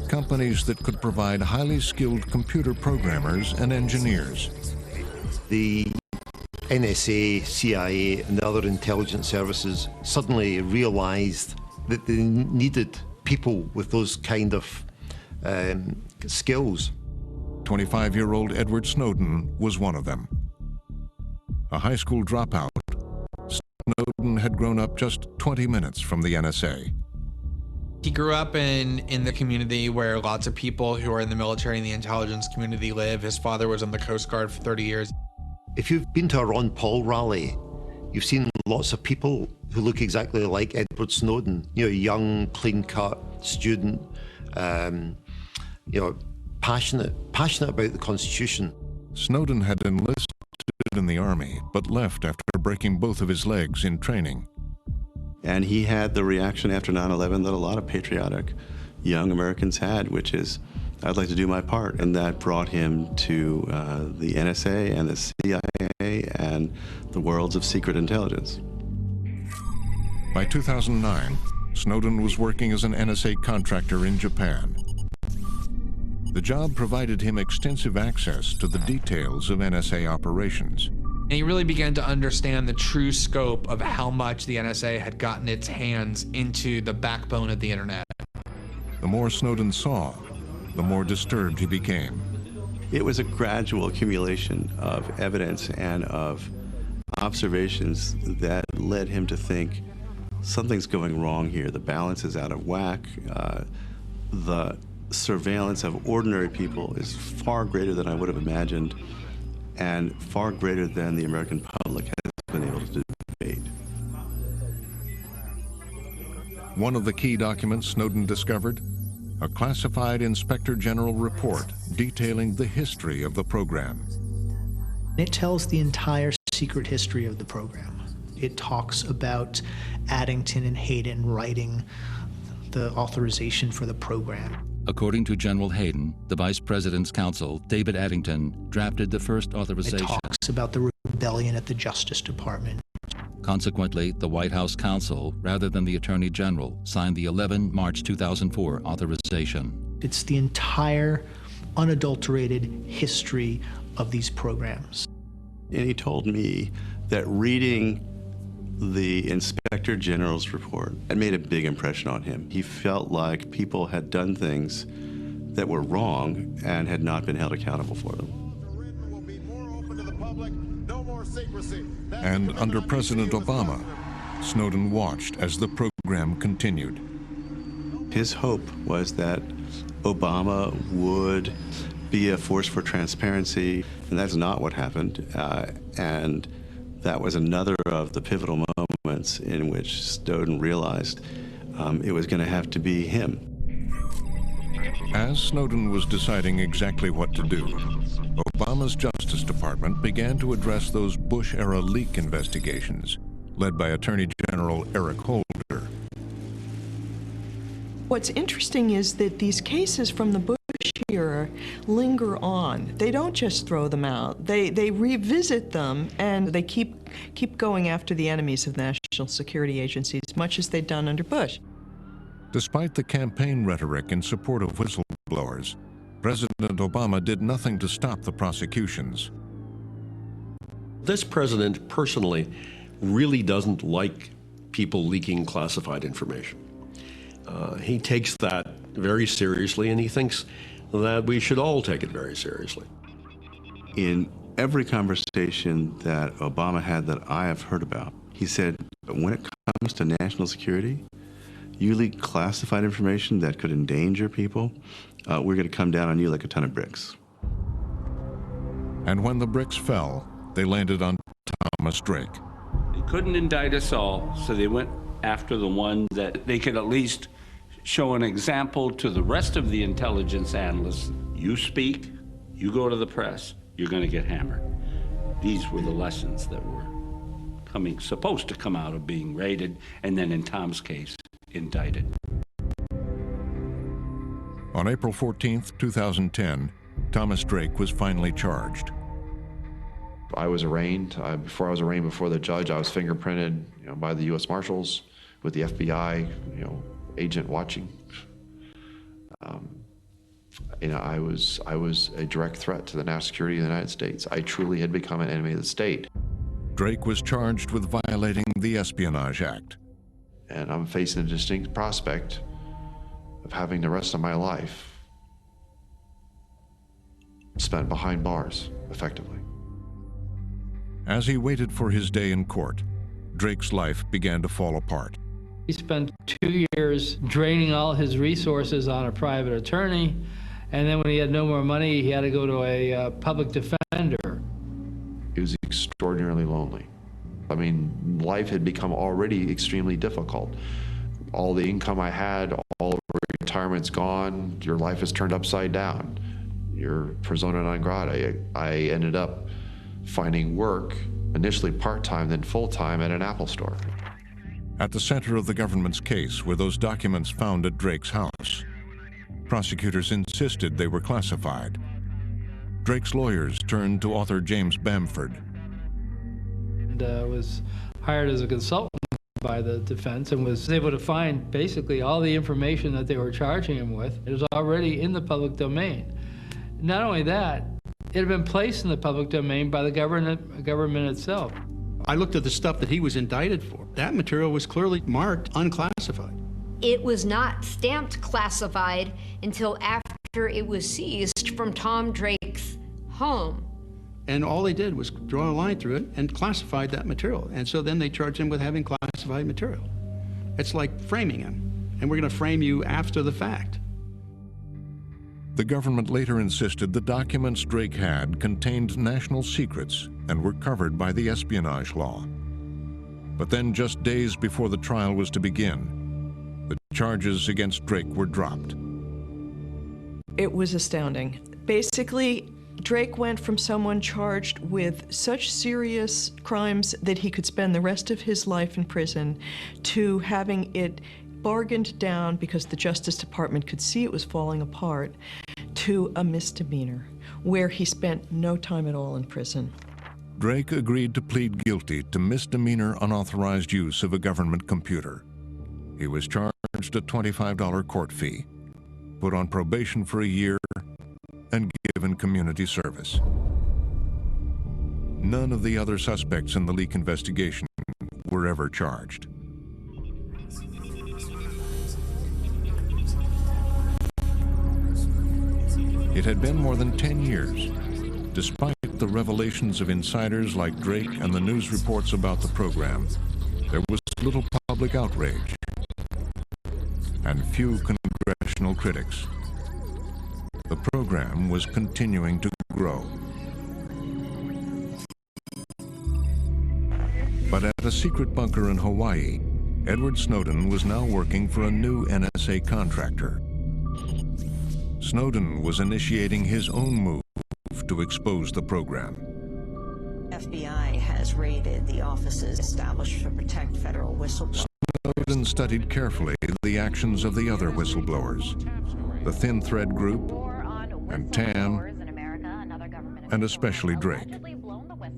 S1: companies that could provide highly skilled computer programmers and engineers.
S20: The N.S.A., CIA, and the other intelligence services suddenly realized that they needed people with those kind of skills.
S1: 25-year-old Edward Snowden was one of them. A high school dropout, Snowden had grown up just 20 minutes from the N.S.A.
S22: He grew up in the community where lots of people who are in the military and the intelligence community live. His father was on the Coast Guard for 30 years.
S20: If you've been to a Ron Paul rally, you've seen lots of people who look exactly like Edward Snowden. You know, young, clean-cut student, you know, passionate about the Constitution.
S1: Snowden had enlisted in the Army, but left after breaking both of his legs in training.
S19: And he had the reaction after 9/11 that a lot of patriotic young Americans had, which is, I'd like to do my part. And that brought him to the N.S.A. and the CIA and the worlds of secret intelligence.
S1: By 2009, Snowden was working as an N.S.A. contractor in Japan. The job provided him extensive access to the details of N.S.A. operations.
S22: And he really began to understand the true scope of how much the NSA had gotten its hands into the backbone of the internet.
S1: The more Snowden saw, the more disturbed he became.
S19: It was a gradual accumulation of evidence and of observations that led him to think something's going wrong here. The balance is out of whack. The surveillance of ordinary people is far greater than I would have imagined, and far greater than the American public has been able to debate.
S1: One of the key documents Snowden discovered, a classified Inspector General report detailing the history of the program.
S7: It tells the entire secret history of the program. It talks about Addington and Hayden writing the authorization for the program.
S2: According to General Hayden, the Vice President's counsel, David Addington, drafted the first authorization.
S7: It talks about the rebellion at the Justice Department.
S2: Consequently, the White House counsel, rather than the Attorney General, signed the 11 March 2004 authorization.
S7: It's the entire unadulterated history of these programs.
S19: And he told me that reading the Inspector General's report, it made a big impression on him. He felt like people had done things that were wrong and had not been held accountable for them.
S1: And under President Obama, Snowden watched as the program continued.
S19: His hope was that Obama would be a force for transparency, and that's not what happened. And that was another of the pivotal moments in which Snowden realized it was going to have to be him.
S1: As Snowden was deciding exactly what to do, Obama's Justice Department began to address those Bush-era leak investigations, led by Attorney General Eric Holder.
S12: What's interesting is that these cases from the Bush era linger on. They don't just throw them out. They revisit them, and they keep going after the enemies of national security agencies, much as they'd done under Bush.
S1: Despite the campaign rhetoric in support of whistleblowers, President Obama did nothing to stop the prosecutions.
S11: This president personally really doesn't like people leaking classified information. He takes that very seriously, and he thinks that we should all take it very seriously.
S19: In every conversation that Obama had that I have heard about, he said, when it comes to national security, you leak classified information that could endanger people, we're going to come down on you like a ton of bricks.
S1: And when the bricks fell, they landed on Thomas Drake.
S16: They couldn't indict us all, so they went after the one that they could at least show an example to the rest of the intelligence analysts. You speak, you go to the press, you're going to get hammered. These were the lessons that were supposed to come out of being raided, and then in Tom's case, indicted.
S1: On April 14th, 2010, Thomas Drake was finally charged.
S23: I was arraigned. Before I was arraigned before the judge, I was fingerprinted, by the U.S. Marshals with the FBI, agent watching. I was a direct threat to the national security of the United States. I truly had become an enemy of the state.
S1: Drake was charged with violating the Espionage Act.
S23: And I'm facing a distinct prospect of having the rest of my life spent behind bars, effectively.
S1: As he waited for his day in court, Drake's life began to fall apart.
S24: He spent 2 years draining all his resources on a private attorney, and then when he had no more money, he had to go to a public defender.
S23: It was extraordinarily lonely. Life had become already extremely difficult. All the income I had, all of retirement's gone, your life is turned upside down. You're persona non grata. I ended up finding work, initially part-time, then full-time at an Apple store.
S1: At the center of the government's case were those documents found at Drake's house. Prosecutors insisted they were classified. Drake's lawyers turned to author James Bamford.
S24: And was hired as a consultant by the defense and was able to find basically all the information that they were charging him with. It was already in the public domain. Not only that, it had been placed in the public domain by the government itself.
S25: I looked at the stuff that he was indicted for. That material was clearly marked unclassified.
S26: It was not stamped classified until after it was seized from Tom Drake's home
S25: And all they did was draw a line through it and classified that material. And so then they charged him with having classified material. It's like framing him. And we're going to frame you after the fact.
S1: The government later insisted the documents Drake had contained national secrets and were covered by the espionage law. But then, just days before the trial was to begin, the charges against Drake were dropped.
S12: It was astounding. Basically, Drake went from someone charged with such serious crimes that he could spend the rest of his life in prison to having it bargained down because the Justice Department could see it was falling apart to a misdemeanor where he spent no time at all in prison.
S1: Drake agreed to plead guilty to misdemeanor unauthorized use of a government computer. He was charged a $25 court fee, put on probation for a year, and given community service. None of the other suspects in the leak investigation were ever charged. It had been more than 10 years. Despite the revelations of insiders like Drake and the news reports about the program, there was little public outrage and few congressional critics. The program was continuing to grow. But at a secret bunker in Hawaii, Edward Snowden was now working for a new N.S.A. contractor. Snowden was initiating his own move to expose the program.
S15: FBI has raided the offices established to protect federal whistleblowers.
S1: Snowden studied carefully the actions of the other whistleblowers, the Thin Thread Group, and TAM, and especially Drake.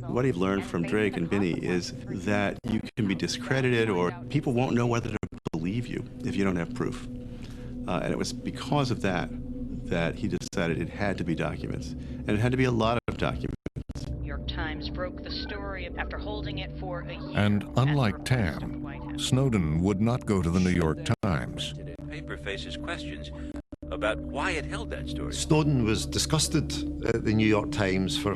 S19: What he learned from Drake and Binney is that you can be discredited, or people won't know whether to believe you if you don't have proof. And it was because of that that he decided it had to be documents, and it had to be a lot of documents.
S15: New York Times broke the story after holding it for a year.
S1: And unlike TAM, Snowden would not go to the New York Times.
S5: The paper faces questions about why it held that story.
S20: Snowden was disgusted at the New York Times for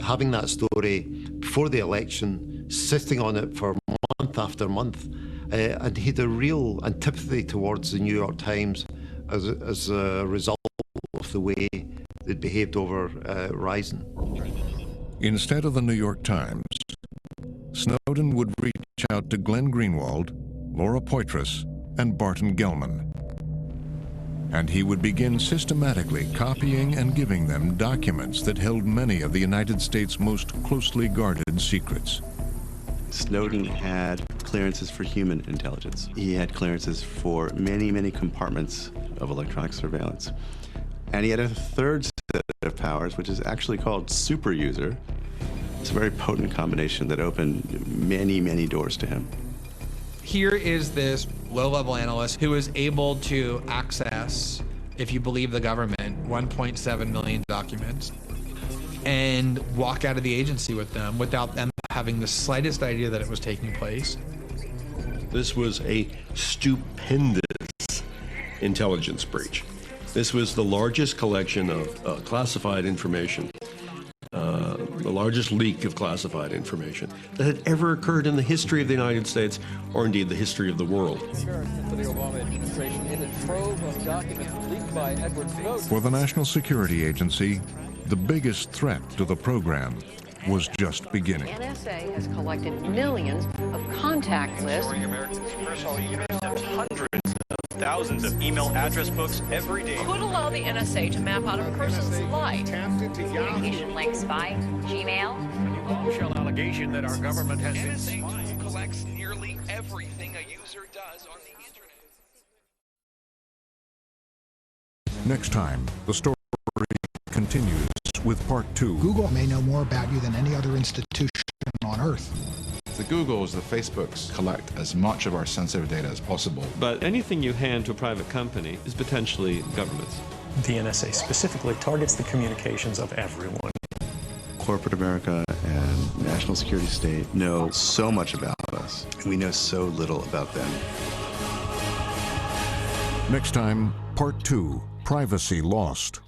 S20: having that story before the election, sitting on it for month after month, and he had a real antipathy towards the New York Times as a result of the way they behaved over Ryzen.
S1: Instead of the New York Times, Snowden would reach out to Glenn Greenwald, Laura Poitras, and Barton Gellman. And he would begin systematically copying and giving them documents that held many of the United States' most closely guarded secrets.
S19: Snowden had clearances for human intelligence. He had clearances for many, many compartments of electronic surveillance. And he had a third set of powers, which is actually called super user. It's a very potent combination that opened many, many doors to him.
S22: Here is this low-level analyst who is able to access, if you believe the government, 1.7 million documents and walk out of the agency with them without them having the slightest idea that it was taking place.
S11: This was a stupendous intelligence breach. This was the largest collection of classified information, the largest leak of classified information that had ever occurred in the history of the United States, or indeed the history of the world.
S1: For the National Security Agency, the biggest threat to the program was just beginning.
S6: N.S.A. has collected millions of contact lists.
S9: Hundreds of thousands of email address books every day.
S6: Could allow the N.S.A. to map out a person's life.
S15: Communication links by Gmail.
S9: Bombshell allegation that our government has been NSA collects nearly everything a user does on the internet.
S1: Next time, the story continues with part 2.
S8: Google may know more about you than any other institution on Earth.
S10: The Googles, the Facebooks collect as much of our sensitive data as possible.
S14: But anything you hand to a private company is potentially government's.
S21: The NSA specifically targets the communications of everyone.
S19: Corporate America and national security state know so much about us, and we know so little about them.
S1: Next time, part 2, Privacy Lost.